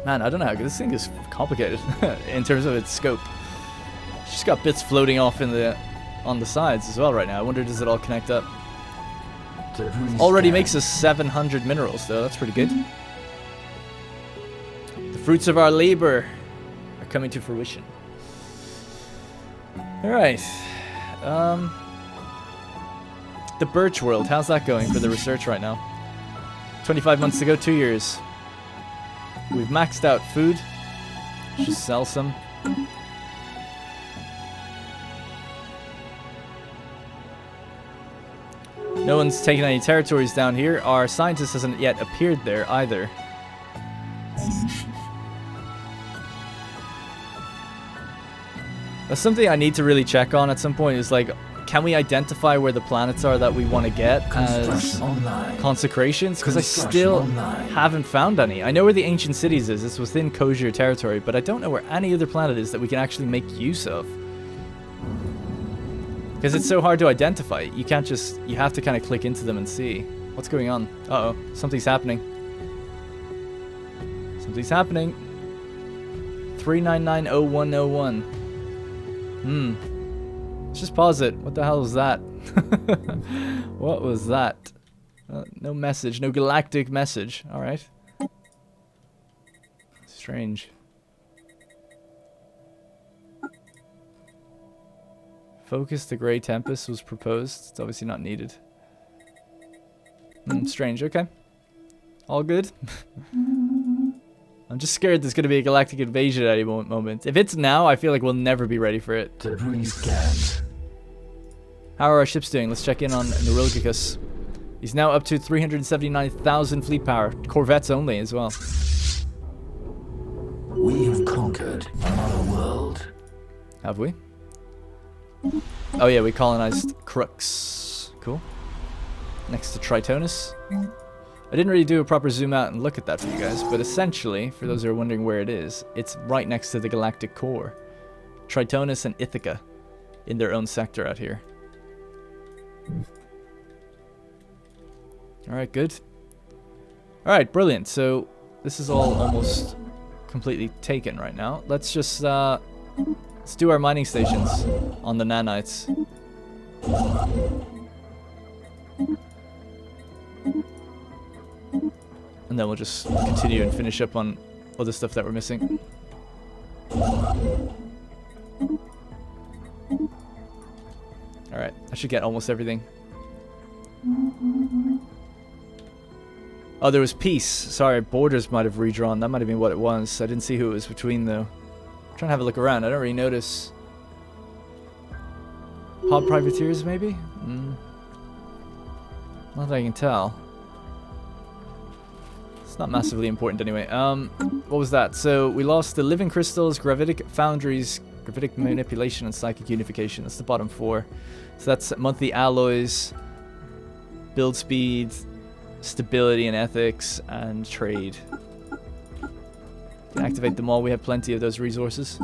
Man, I don't know how this thing is complicated in terms of its scope. It's just got bits floating off on the sides as well right now. I wonder, does it all connect up? Already makes us 700 minerals though. That's pretty good. The fruits of our labor are coming to fruition. Alright. The Birch World, how's that going for the research right now? 25 months to go, 2 years. We've maxed out food. Should sell some. No one's taken any territories down here. Our scientist hasn't yet appeared there either. That's something I need to really check on at some point, is like, can we identify where the planets are that we want to get as consecrations? Because I still haven't found any. I know where the ancient cities is. It's within Kosher territory, but I don't know where any other planet is that we can actually make use of. Because it's so hard to identify. You can't just... You have to kind of click into them and see. What's going on? Uh-oh. Something's happening. Something's happening. 3990101. Let's just pause it. What the hell was that? What was that? No message. No galactic message. Alright. Strange. Focus the Grey Tempest was proposed. It's obviously not needed. Strange. Okay. All good. I'm just scared there's going to be a galactic invasion at any moment. If it's now, I feel like we'll never be ready for it. How are our ships doing? Let's check in on Neurilgicus. He's now up to 379,000 fleet power. Corvettes only as well. We have conquered another world. Have we? Oh yeah, we colonized Crux. Cool. Next to Tritonus. I didn't really do a proper zoom out and look at that for you guys, but essentially, for those who are wondering where it is, it's right next to the galactic core. Tritonus and Ithaca in their own sector out here. Alright, good. Alright, brilliant. So, this is all almost completely taken right now. Let's just, let's do our mining stations on the nanites. And then we'll just continue and finish up on other stuff that we're missing. Alright, I should get almost everything. Oh, there was peace. Sorry, borders might have redrawn. That might have been what it was. I didn't see who it was between, though. I'm trying to have a look around. I don't really notice. Pod privateers, maybe? Not that I can tell. It's not massively important anyway. What was that? So we lost the living crystals, gravitic foundries, gravitic manipulation, and psychic unification. That's the bottom 4. So that's monthly alloys, build speed, stability and ethics, and trade. Can activate them all. We have plenty of those resources.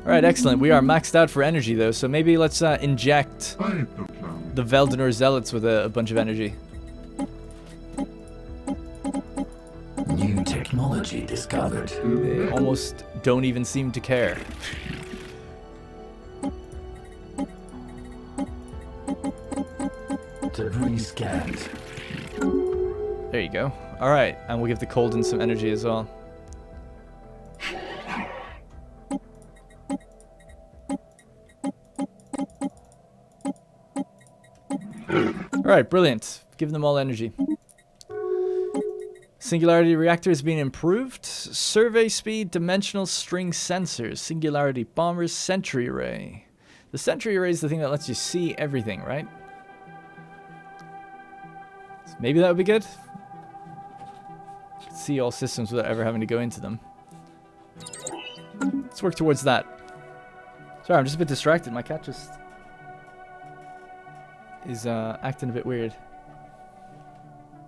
Alright, excellent. We are maxed out for energy, though, so maybe let's inject the Veldenor Zealots with a bunch of energy. New technology discovered. They almost don't even seem to care. Debris scanned. There you go. Alright, and we'll give the Colden some energy as well. Alright, brilliant. Give them all energy. Singularity reactor has been improved. Survey speed, dimensional string sensors, singularity bombers, sentry array. The sentry array is the thing that lets you see everything, right? So maybe that would be good. See all systems without ever having to go into them. Let's work towards that. Sorry, I'm just a bit distracted. My cat just is acting a bit weird.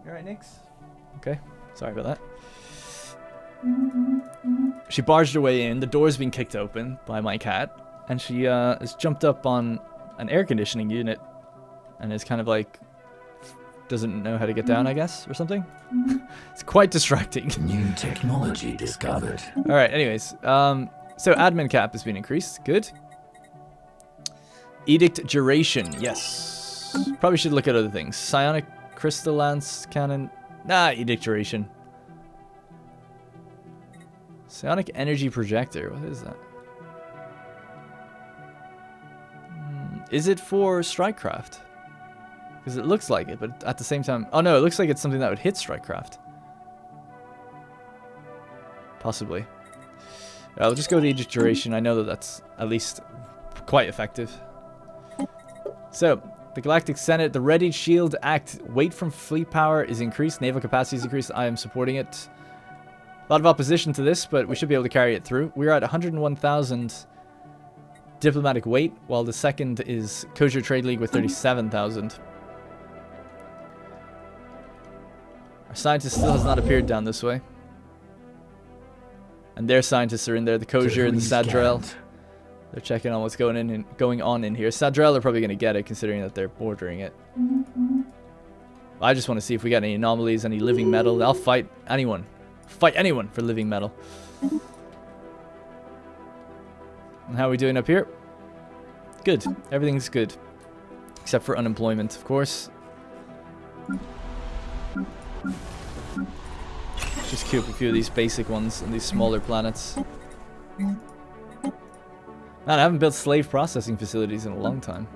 You alright, Nix? Okay. Sorry about that. She barged her way in. The door's been kicked open by my cat. And she has jumped up on an air conditioning unit. And is kind of like... doesn't know how to get down, I guess, or something. It's quite distracting. New technology discovered. Alright, anyways. So admin cap has been increased. Good. Edict duration. Yes. Probably should look at other things. Psionic crystal lance cannon. Nah, edict duration. Psionic energy projector. What is that? Is it for Strikecraft? Because it looks like it, but at the same time... Oh no, it looks like it's something that would hit Strikecraft. Possibly. I'll just go to edict duration. I know that that's at least quite effective. So, the Galactic Senate, the Ready Shield Act, weight from fleet power is increased, naval capacity is increased, I am supporting it. A lot of opposition to this, but we should be able to carry it through. We're at 101,000 diplomatic weight, while the second is Kosher Trade League with 37,000. Our scientist still has not appeared down this way. And their scientists are in there, the Kosher and the Sadrel. They're checking on what's going on in here. Sadrel are probably going to get it, considering that they're bordering it. I just want to see if we got any anomalies, any living metal. I'll fight anyone. Fight anyone for living metal. And how are we doing up here? Good. Everything's good. Except for unemployment, of course. Just queue up a few of these basic ones on these smaller planets. Man, I haven't built slave processing facilities in a long time.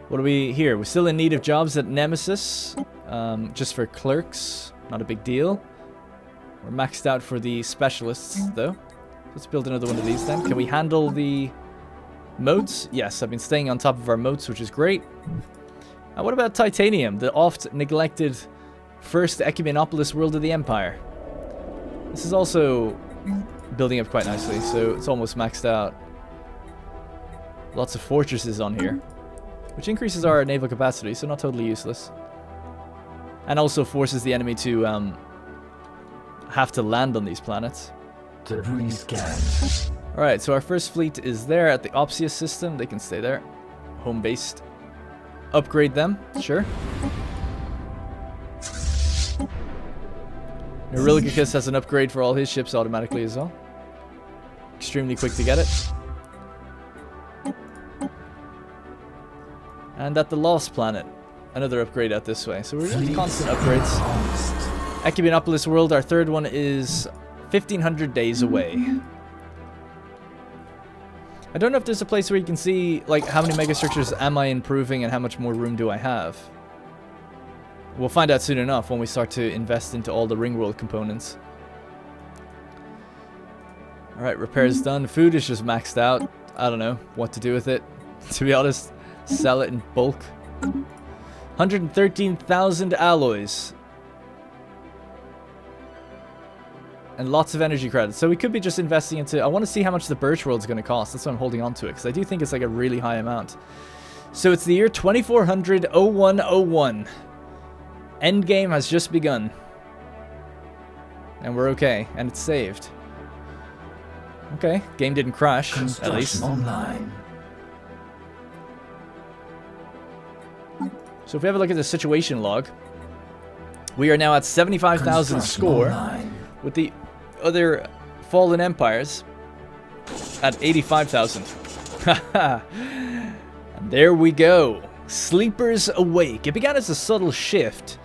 What are we here? We're still in need of jobs at Nemesis. Just for clerks. Not a big deal. We're maxed out for the specialists, though. Let's build another one of these then. Can we handle the moats? Yes, I've been staying on top of our moats, which is great. And what about Titanium, the oft-neglected first Ecumenopolis world of the Empire? This is also building up quite nicely, so it's almost maxed out. Lots of fortresses on here, which increases our naval capacity, so not totally useless. And also forces the enemy to have to land on these planets. Debris scanned. Alright, so our first fleet is there at the Opsius system. They can stay there. Home-based. Upgrade them, sure. Neurolicus has an upgrade for all his ships automatically as well. Extremely quick to get it. And at the Lost Planet, another upgrade out this way. So we're getting constant upgrades. Ecumenopolis World, our third one, is 1,500 days away. I don't know if there's a place where you can see, like, how many megastructures am I improving and how much more room do I have. We'll find out soon enough when we start to invest into all the ring world components. Alright, repairs done. Food is just maxed out. I don't know what to do with it. To be honest, sell it in bulk. 113,000 alloys. And lots of energy credits. So we could be just investing into... I want to see how much the Birch World's going to cost. That's why I'm holding on to it. Because I do think it's like a really high amount. So it's the year 2400-0101. Endgame has just begun. And we're okay. And it's saved. Okay. Game didn't crash. At least. Online. So if we have a look at the situation log. We are now at 75,000 score. Online. With the other fallen empires at 85,000. And there we go. Sleepers awake. It began as a subtle shift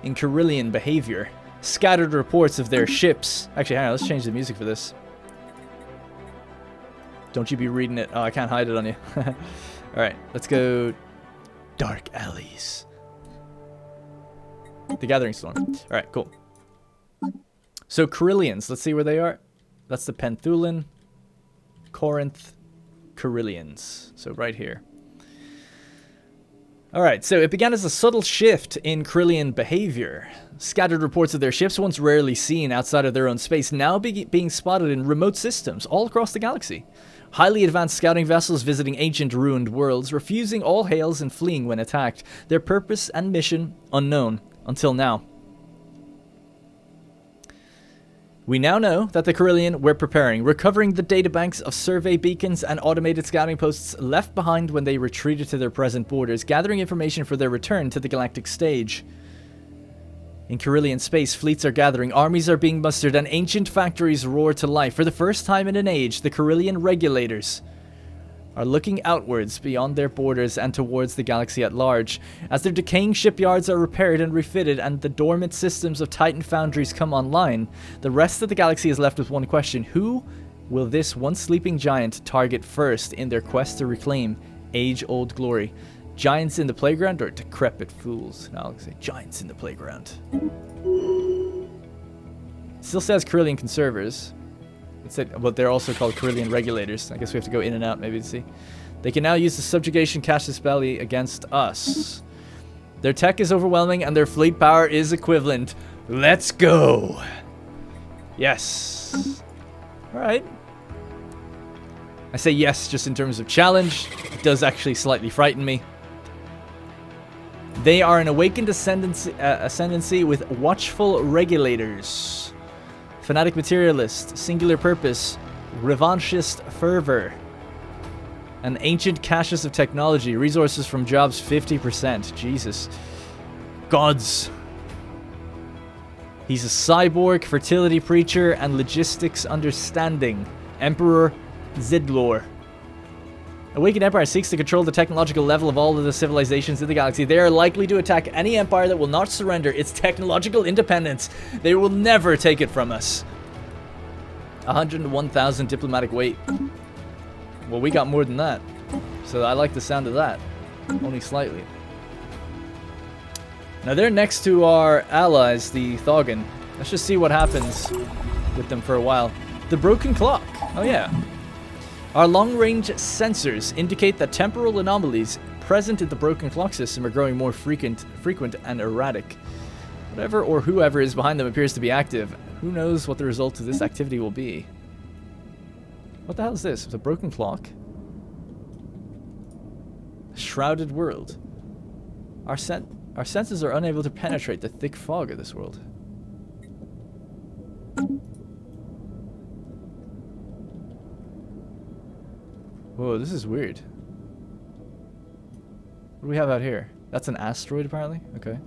in Carillion behavior. Scattered reports of their ships. Actually, hang on, let's change the music for this. Don't you be reading it. Oh, I can't hide it on you. Alright, let's go dark alleys. The Gathering Storm. Alright, cool. So Carillions, let's see where they are. That's the Penthulin, Corinth, Carillions. So right here. Alright, so it began as a subtle shift in Carillion behavior. Scattered reports of their ships, once rarely seen outside of their own space, now being spotted in remote systems all across the galaxy. Highly advanced scouting vessels visiting ancient ruined worlds, refusing all hails and fleeing when attacked. Their purpose and mission unknown until now. We now know that the Carillion were preparing, recovering the databanks of survey beacons and automated scouting posts left behind when they retreated to their present borders, gathering information for their return to the galactic stage. In Carillion space, fleets are gathering, armies are being mustered, and ancient factories roar to life. For the first time in an age, the Carillion regulators are looking outwards beyond their borders and towards the galaxy at large. As their decaying shipyards are repaired and refitted and the dormant systems of Titan foundries come online, the rest of the galaxy is left with one question. Who will this once sleeping giant target first in their quest to reclaim age-old glory? Giants in the playground or decrepit fools? No, I'll say giants in the playground. It still says Carillion conservers. But they're also called Carillion regulators. I guess we have to go in and out maybe to see. They can now use the subjugation casus belli against us. Their tech is overwhelming and their fleet power is equivalent. Let's go. Yes. Alright. I say yes just in terms of challenge. It does actually slightly frighten me. They are an awakened ascendancy with watchful regulators. Fanatic materialist, singular purpose, revanchist fervor. An ancient caches of technology, resources from jobs 50%. Jesus. Gods. He's a cyborg, fertility preacher, and logistics understanding. Emperor Zidlor. Awakened Empire seeks to control the technological level of all of the civilizations in the galaxy. They are likely to attack any empire that will not surrender its technological independence. They will never take it from us. 101,000 diplomatic weight. Well, we got more than that. So I like the sound of that. Only slightly. Now they're next to our allies, the Thogan. Let's just see what happens with them for a while. The broken clock. Oh yeah. Our long-range sensors indicate that temporal anomalies present in the broken clock system are growing more frequent and erratic. Whatever or whoever is behind them appears to be active. Who knows what the result of this activity will be? What the hell is this? It's a broken clock? Shrouded World. Our senses are unable to penetrate the thick fog of this world. Whoa, this is weird. What do we have out here? That's an asteroid, apparently? Okay.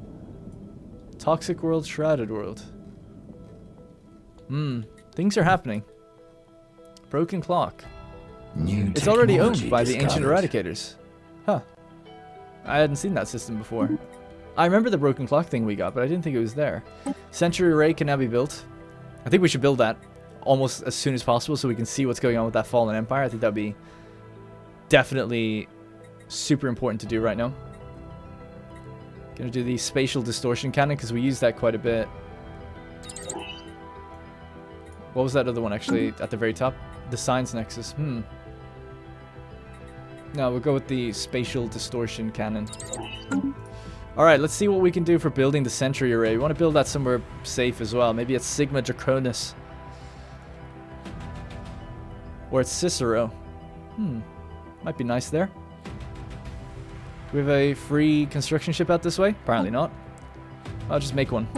Toxic World, Shrouded World. Things are happening. Broken clock. It's already owned by the ancient eradicators. Huh. I hadn't seen that system before. I remember the broken clock thing we got, but I didn't think it was there. Century Array can now be built. I think we should build that almost as soon as possible so we can see what's going on with that fallen empire. I think that'd be definitely super important to do right now. Gonna do the spatial distortion cannon because we use that quite a bit. What was that other one actually at the very top? The Science Nexus. No, we'll go with the spatial distortion cannon. Alright, let's see what we can do for building the Sentry Array. We want to build that somewhere safe as well. Maybe it's Sigma Draconis. Or it's Cicero. Might be nice there. Do we have a free construction ship out this way? Apparently not. I'll just make one.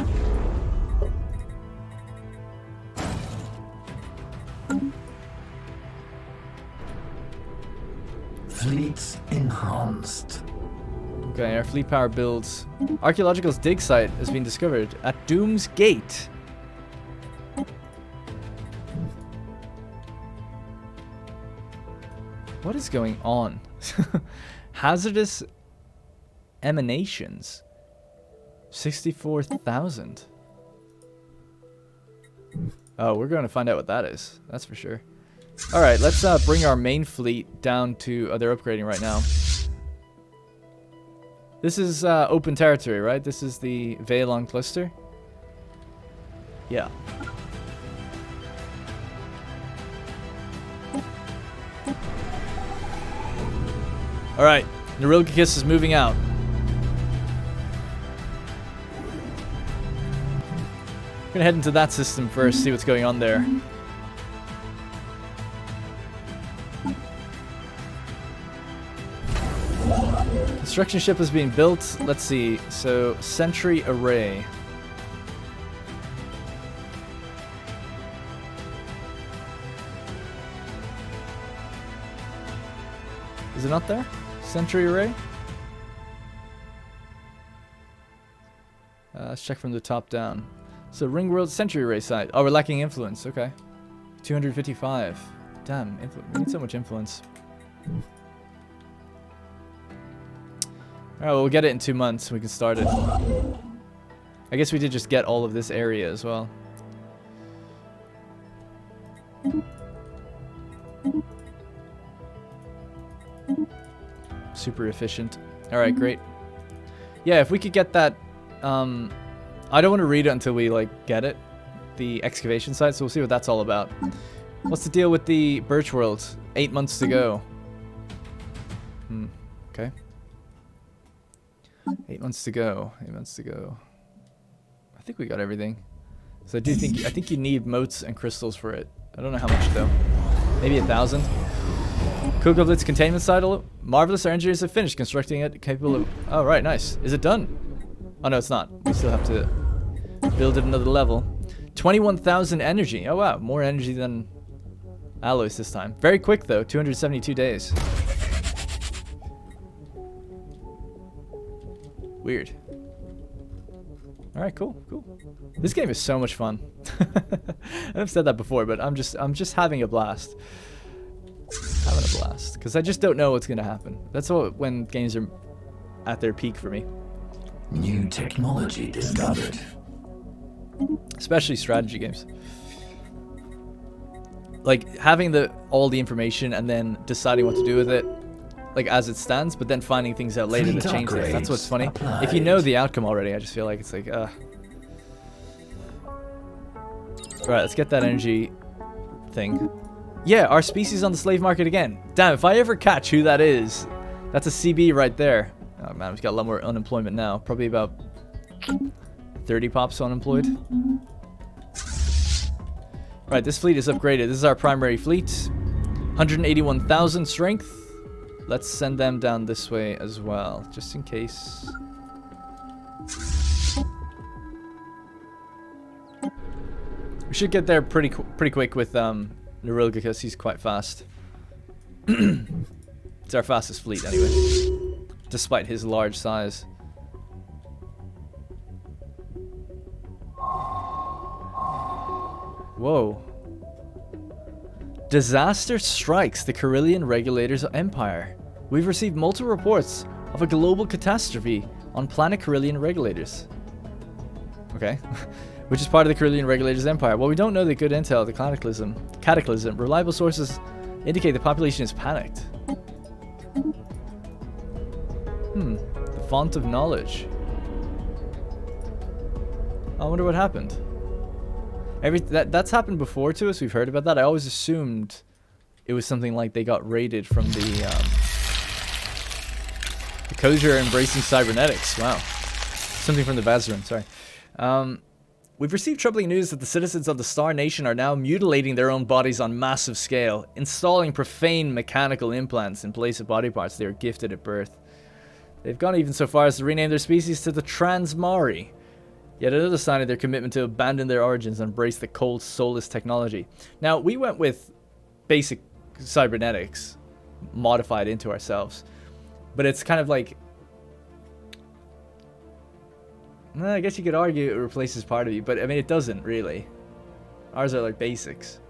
Fleets enhanced. Okay, our fleet power builds. Archaeological dig site has been discovered at Doom's Gate. What is going on? Hazardous emanations. 64,000. Oh, we're going to find out what that is. That's for sure. Alright, let's bring our main fleet down to... Oh, they're upgrading right now. This is open territory, right? This is the Veilon cluster. Yeah. Alright, Nerilgicus is moving out. I'm gonna head into that system first, see what's going on there. Construction ship is being built. Let's see. So, Sentry Array. Is it not there? Sentry Array? Let's check from the top down. So, Ring World Sentry Array site. Oh, we're lacking influence. Okay. 255. Damn, we need so much influence. Alright, well, we'll get it in 2 months. We can start it. I guess we did just get all of this area as well. Super efficient. Alright, great. Yeah, if we could get that... I don't want to read it until we, like, get it. The excavation site, so we'll see what that's all about. What's the deal with the Birch World? 8 months to go. Okay. 8 months to go. 8 months to go. I think we got everything. So I think you need motes and crystals for it. I don't know how much though. Maybe 1,000. Kugelblitz containment site. Marvelous. Our engineers have finished constructing it, capable of... Oh right, nice. Is it done? Oh no, it's not. We still have to build it another level. 21,000 energy. Oh wow, more energy than alloys this time. Very quick though. 272 days. Weird. Alright, cool. This game is so much fun. I've said that before, but I'm just having a blast. Having a blast. Because I just don't know what's gonna happen. That's what when games are at their peak for me. New technology discovered. Especially strategy games. Like having all the information and then deciding what to do with it. Like as it stands, but then finding things out later to change things. That's what's funny. Applied. If you know the outcome already, I just feel like it's like, Alright, let's get that energy thing. Yeah, our species on the slave market again. Damn, if I ever catch who that is, that's a CB right there. Oh man, we've got a lot more unemployment now. Probably about 30 pops unemployed. Right, this fleet is upgraded. This is our primary fleet. 181,000 strength. Let's send them down this way as well, just in case. We should get there pretty quick with Nerilga because he's quite fast. It's our fastest fleet anyway, despite his large size. Whoa. Disaster strikes the Carillion Regulator's empire. We've received multiple reports of a global catastrophe on planet Carillion Regulators. Okay. Which is part of the Carillion Regulator's empire. Well, we don't know the good intel of the cataclysm. Reliable sources indicate the population is panicked. Font of knowledge. I wonder what happened. That's happened before to us. We've heard about that. I always assumed it was something like they got raided from the Kosher embracing cybernetics. Wow. Something from the Vazarin, sorry. We've received troubling news that the citizens of the Star Nation are now mutilating their own bodies on massive scale, installing profane mechanical implants in place of body parts they were gifted at birth. They've gone even so far as to rename their species to the Transmari. Yet another sign of their commitment to abandon their origins and embrace the cold, soulless technology. Now, we went with basic cybernetics, modified into ourselves. But it's kind of like... I guess you could argue it replaces part of you, but I mean, it doesn't really. Ours are like basics.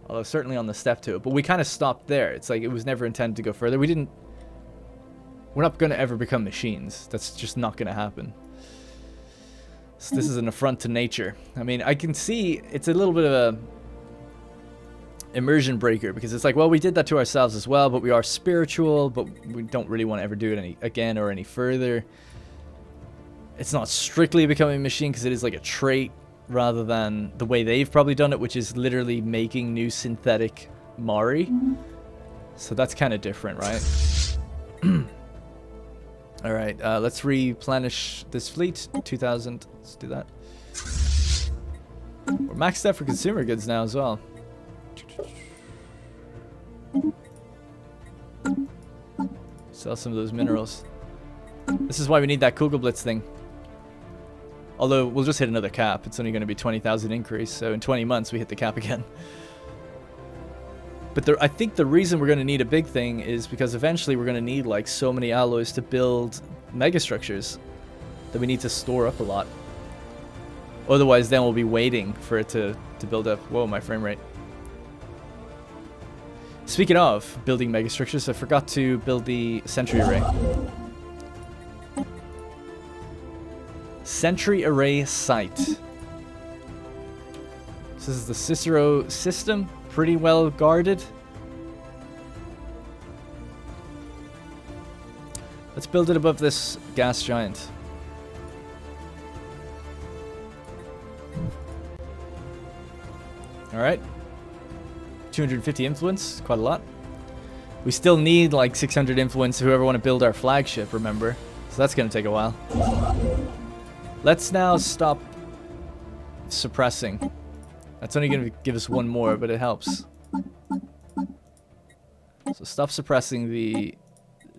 Although certainly on the step to it. But we kind of stopped there. It's like it was never intended to go further. We're not going to ever become machines. That's just not going to happen. So this is an affront to nature. I mean, I can see it's a little bit of a immersion breaker, because it's like, well, we did that to ourselves as well, but we are spiritual, but we don't really want to ever do it again or any further. It's not strictly becoming a machine because it is like a trait rather than the way they've probably done it, which is literally making new synthetic Mari. So that's kind of different, right? All right, let's replenish this fleet. 2,000. Let's do that. We're maxed out for consumer goods now as well. Sell some of those minerals. This is why we need that Kugelblitz thing. Although we'll just hit another cap. It's only going to be 20,000 increase. So in 20 months we hit the cap again. But I think the reason we're going to need a big thing is because eventually we're going to need like so many alloys to build megastructures that we need to store up a lot. Otherwise then we'll be waiting for it to build up. Whoa, my frame rate. Speaking of building megastructures, I forgot to build the Sentry Array. Sentry Array Site. So this is the Cicero system. Pretty well guarded. Let's build it above this gas giant. Alright. 250 influence, quite a lot. We still need like 600 influence if we ever want to build our flagship, remember? So that's going to take a while. Let's now stop suppressing. That's only going to give us one more, but it helps. So stop suppressing the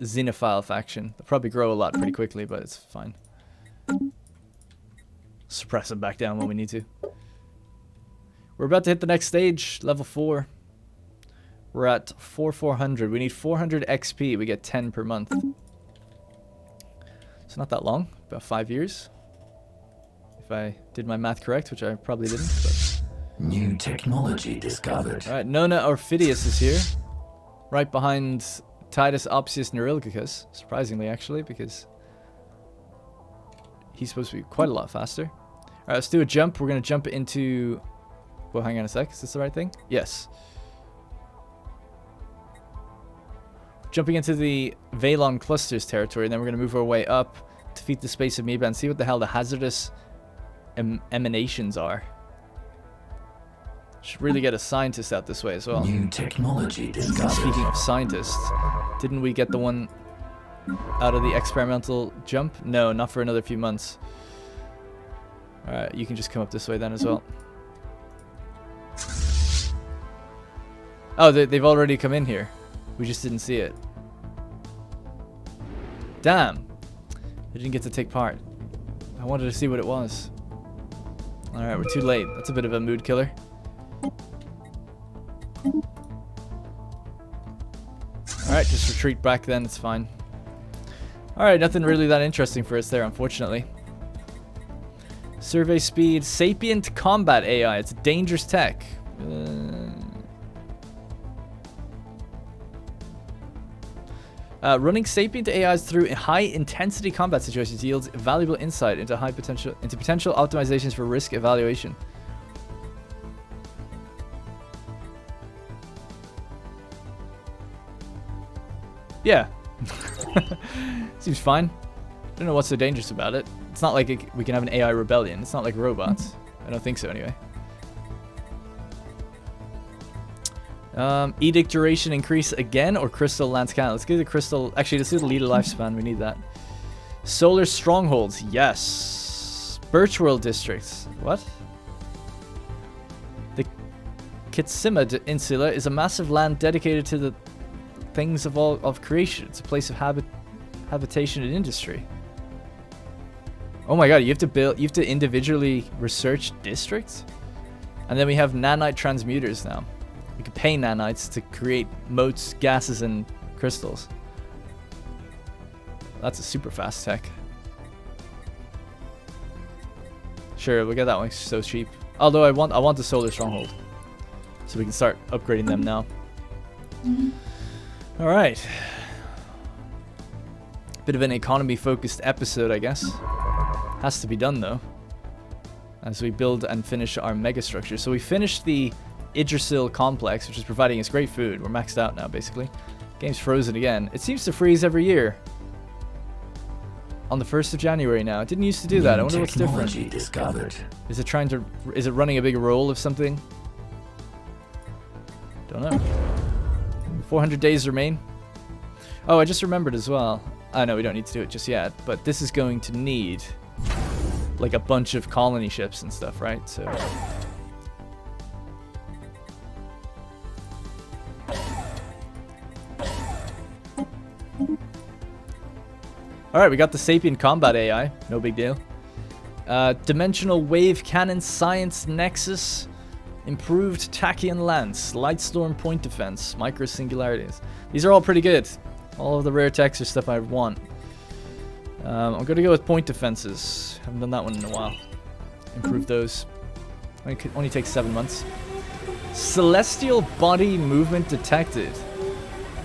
Xenophile faction. They'll probably grow a lot pretty quickly, but it's fine. Suppress them back down when we need to. We're about to hit the next stage, level 4. We're at 400. We need 400 XP. We get 10 per month. It's not that long, about 5 years. If I did my math correct, which I probably didn't. But. New technology discovered. Alright, Nona Orphidius is here. Right behind Titus Opsius Neurilgicus. Surprisingly, actually, because he's supposed to be quite a lot faster. Alright, let's do a jump. We're going to jump into... Well, hang on a sec. Is this the right thing? Yes. Jumping into the Valon Clusters territory, and then we're going to move our way up, defeat the Space Amoeba, and see what the hell the hazardous emanations are. Should really get a scientist out this way as well. New technology discovered. Speaking of scientists, didn't we get the one out of the experimental jump? No, not for another few months. Alright, you can just come up this way then as well. Oh, they've already come in here. We just didn't see it. Damn. I didn't get to take part. I wanted to see what it was. Alright, we're too late. That's a bit of a mood killer. Alright, just retreat back then. It's fine. Alright, nothing really that interesting for us there, unfortunately. Survey speed. Sapient combat AI. It's dangerous tech. Running sapient AIs through high-intensity combat situations yields valuable insight into potential optimizations for risk evaluation. Yeah. Seems fine. Don't know what's so dangerous about it. It's not like we can have an AI rebellion. It's not like robots. I don't think so anyway. Edict duration increase again or crystal lance cannon? Let's get the crystal. Actually, let's do the leader lifespan. We need that. Solar strongholds. Yes. Birch World districts. What? The Kitsima Insula is a massive land dedicated to the things of creation. It's a place of habitation and industry. Oh my god, you have to individually research districts? And then we have nanite transmuters now. We can pay nanites to create motes, gases, and crystals. That's a super fast tech. Sure, we'll get that one. It's so cheap. Although I want the solar stronghold, so we can start upgrading them now. All right. Bit of an economy-focused episode, I guess. Has to be done though, as we build and finish our megastructure. So we finished the Yggdrasil complex, which is providing us great food. We're maxed out now, basically. Game's frozen again. It seems to freeze every year. On the 1st of January now. It didn't used to do that. I wonder what's different. Discovered. Is it running a big roll of something? Don't know. 400 days remain. Oh, I just remembered as well. I know we don't need to do it just yet, but this is going to need like a bunch of colony ships and stuff, right? So alright, we got the Sapient Combat AI. No big deal. Dimensional Wave Cannon Science Nexus. Improved Tachyon Lance. Lightstorm Point Defense. Micro Singularities. These are all pretty good. All of the rare techs are stuff I want. I'm going to go with point defenses. Haven't done that one in a while. Improve those. Only takes 7 months. Celestial body movement detected.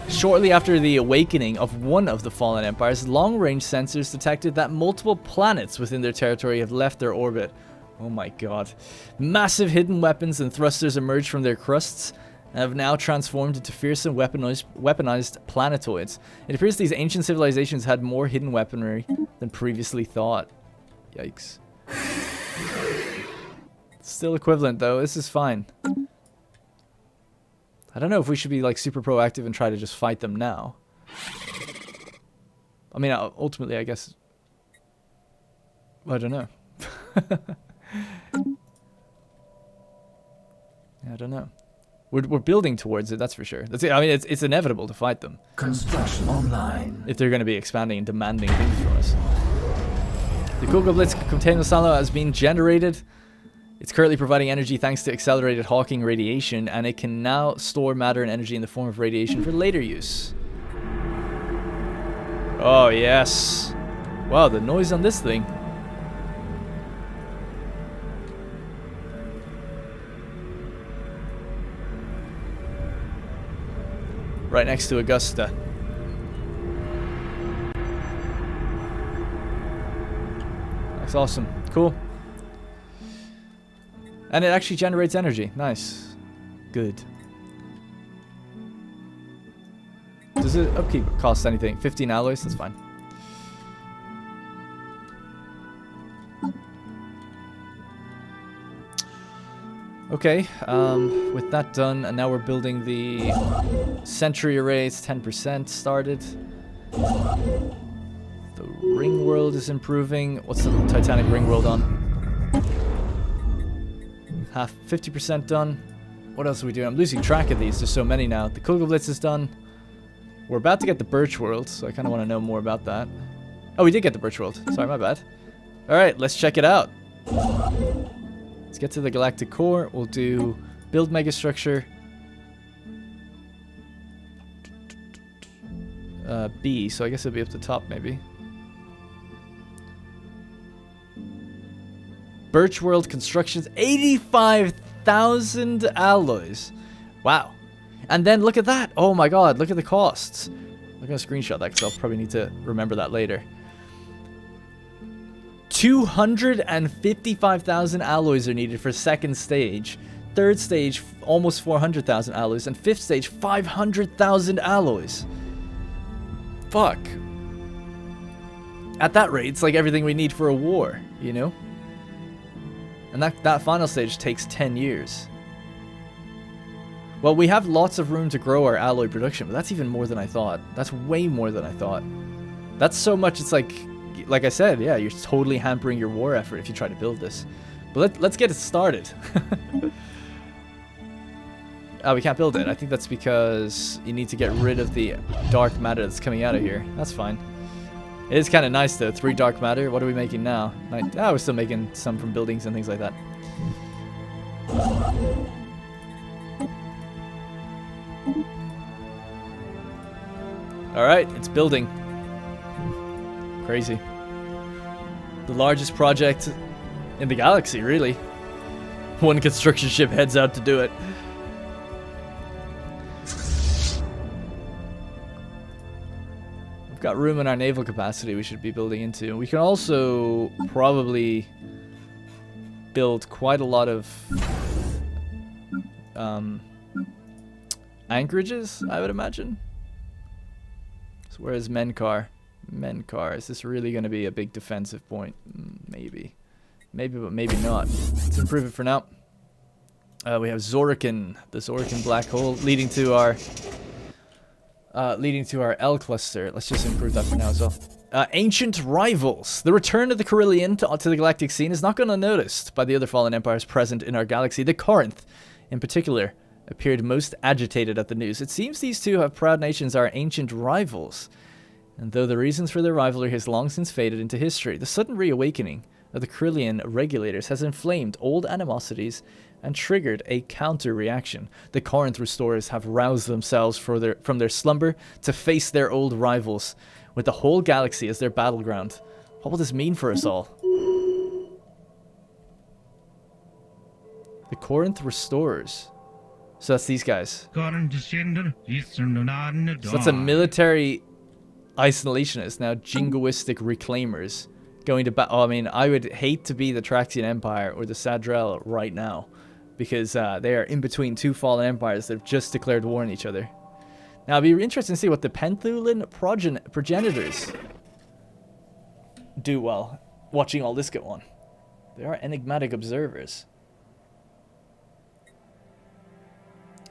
Shortly after the awakening of one of the fallen empires, long-range sensors detected that multiple planets within their territory have left their orbit. Oh my god. Massive hidden weapons and thrusters emerged from their crusts and have now transformed into fearsome weaponized planetoids. It appears these ancient civilizations had more hidden weaponry than previously thought. Yikes. Still equivalent though, this is fine. I don't know if we should be like super proactive and try to just fight them now. I mean, ultimately I guess... I don't know. I don't know. We're building towards it, that's for sure. That's it. I mean, it's inevitable to fight them. Construction online. If they're going to be expanding and demanding things from us. The Google Blitz container silo has been generated. It's currently providing energy thanks to accelerated Hawking radiation, and it can now store matter and energy in the form of radiation for later use. Oh, yes. Wow, the noise on this thing. Right next to Augusta. That's awesome. Cool. And it actually generates energy. Nice. Good. Does it upkeep cost anything? 15 alloys? That's fine. Okay, with that done, and now we're building the Sentry Arrays, 10% started. The Ring World is improving. What's the Titanic Ring World on? 50% done. What else are we doing? I'm losing track of these, there's so many now. The Kugel Blitz is done. We're about to get the Birch World, so I kind of want to know more about that. Oh, we did get the Birch World. Sorry, my bad. Alright, let's check it out. Let's get to the Galactic Core. We'll do build megastructure. B, so I guess it'll be up the top maybe. Birch World Constructions, 85,000 alloys. Wow. And then look at that. Oh my god, look at the costs. I'm going to screenshot that because I'll probably need to remember that later. 255,000 alloys are needed for second stage. Third stage, almost 400,000 alloys. And fifth stage, 500,000 alloys. Fuck. at that rate, it's like everything we need for a war, you know? And that final stage takes 10 years. Well, we have lots of room to grow our alloy production, but that's even more than I thought. That's way more than I thought. That's so much, it's like I said, yeah, you're totally hampering your war effort if you try to build this. But let's get it started. Oh, we can't build it. I think that's because you need to get rid of the dark matter that's coming out of here. That's fine. It is kind of nice, though. 3 dark matter. What are we making now? We're still making some from buildings and things like that. Alright, it's building. Crazy. The largest project in the galaxy, really. One construction ship heads out to do it. We've got room in our naval capacity we should be building into. We can also probably build quite a lot of anchorages, I would imagine. So where is Menkar? Menkar, is this really going to be a big defensive point? Maybe. Maybe, but maybe not. Let's improve it for now. We have Zorican, the Zorican black hole, leading to our L cluster. Let's just improve that for now as well. Ancient rivals. The return of the Carillion to the galactic scene is not going unnoticed by the other fallen empires present in our galaxy. The Corinth, in particular, appeared most agitated at the news. It seems these two proud nations are ancient rivals, and though the reasons for their rivalry has long since faded into history, the sudden reawakening of the Carillion regulators has inflamed old animosities and triggered a counter-reaction. The Corinth restorers have roused themselves from their slumber to face their old rivals, with the whole galaxy as their battleground. What will this mean for us all? The Corinth restorers. So that's these guys. So that's a military isolationist, now jingoistic reclaimers. Going to battle. Oh, I mean, I would hate to be the Traxian Empire or the Sadrel right now, because they are in between 2 fallen empires that have just declared war on each other. Now, it'd be interesting to see what the Penthulin progenitors do while watching all this go on. They are enigmatic observers.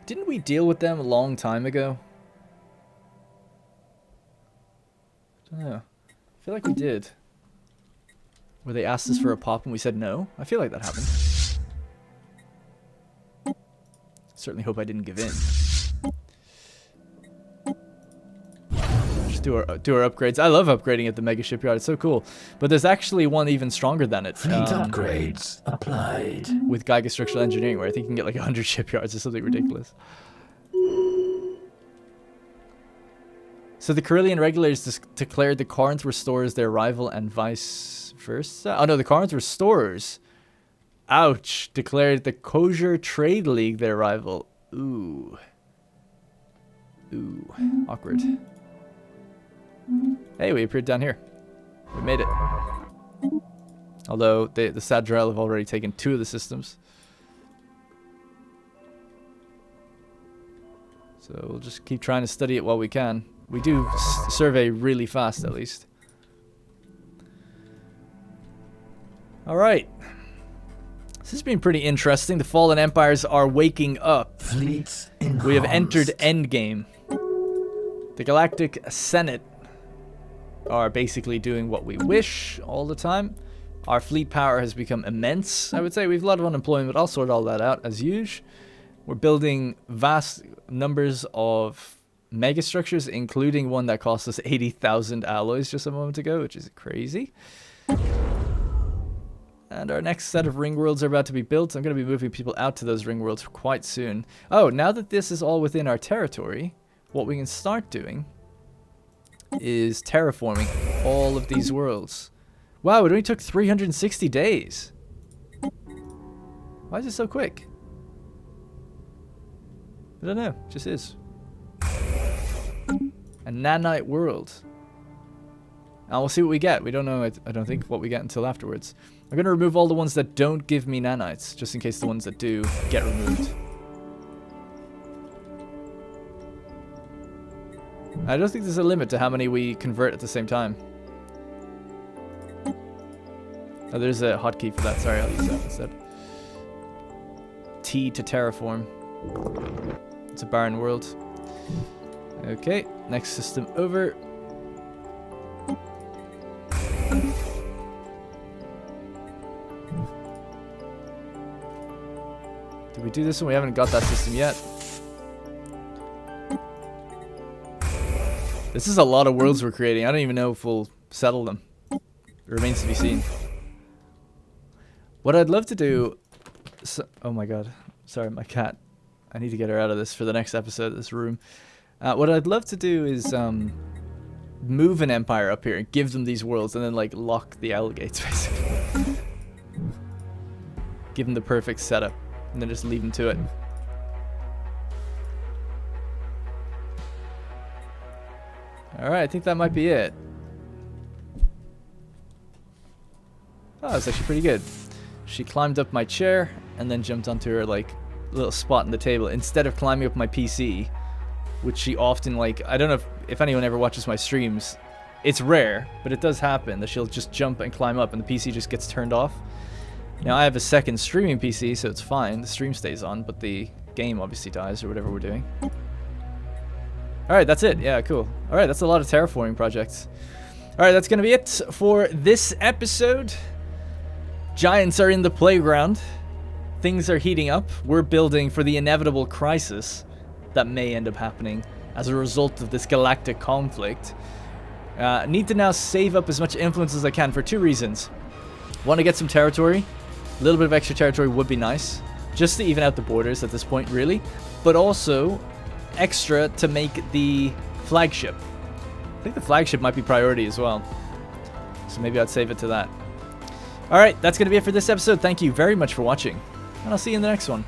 Didn't we deal with them a long time ago? I don't know. I feel like we did. Where they asked us for a pop and we said no? I feel like that happened. Certainly hope I didn't give in. Just do our upgrades. I love upgrading at the Mega Shipyard. It's so cool. But there's actually one even stronger than it. Fleet upgrades applied. With Geiger Structural Engineering, where I think you can get like 100 shipyards or something ridiculous. So the Carillion regulators declared the Corinth restorers their rival and vice versa. Oh no, the Corinth restorers, ouch, declared the Kosher Trade League their rival. Ooh. Ooh, awkward. Hey, we appeared down here. We made it. Although the Sadrel have already taken 2 of the systems. So we'll just keep trying to study it while we can. We do survey really fast, at least. Alright. This has been pretty interesting. The Fallen Empires are waking up. Fleets We have entered Endgame. The Galactic Senate are basically doing what we wish all the time. Our fleet power has become immense, I would say. We have a lot of unemployment, but I'll sort all that out as usual. We're building vast numbers of megastructures, including one that cost us 80,000 alloys just a moment ago, which is crazy. And our next set of ring worlds are about to be built. I'm going to be moving people out to those ring worlds quite soon. Oh, now that this is all within our territory, what we can start doing is terraforming all of these worlds. Wow, it only took 360 days. Why is it so quick? I don't know, it just is. A nanite world. And we'll see what we get. We don't know, I don't think, what we get until afterwards. I'm going to remove all the ones that don't give me nanites, just in case the ones that do get removed. I don't think there's a limit to how many we convert at the same time. Oh, there's a hotkey for that. Sorry, I'll use that instead. T to terraform. It's a barren world. Okay, next system over. Did we do this one? We haven't got that system yet. This is a lot of worlds we're creating. I don't even know if we'll settle them. It remains to be seen. What I'd love to do... oh my god. Sorry, my cat. I need to get her out of this for the next episode, this room. What I'd love to do is move an empire up here and give them these worlds and then like lock the owl gates, basically. Give them the perfect setup and then just leave them to it. Alright, I think that might be it. Oh, that's actually pretty good. She climbed up my chair and then jumped onto her like little spot in the table instead of climbing up my PC, which she often like, I don't know if anyone ever watches my streams. It's rare, but it does happen that she'll just jump and climb up and the PC just gets turned off. Now I have a second streaming PC, so it's fine. The stream stays on, but the game obviously dies or whatever we're doing. Alright, that's it. Yeah, cool. Alright, that's a lot of terraforming projects. Alright, that's going to be it for this episode. Giants are in the playground. Things are heating up. We're building for the inevitable crisis that may end up happening as a result of this galactic conflict. Need to now save up as much influence as I can for two reasons. Want to get some territory. A little bit of extra territory would be nice. Just to even out the borders at this point, really. But also extra to make the flagship. I think the flagship might be priority as well. So maybe I'd save it to that. Alright, that's going to be it for this episode. Thank you very much for watching. And I'll see you in the next one.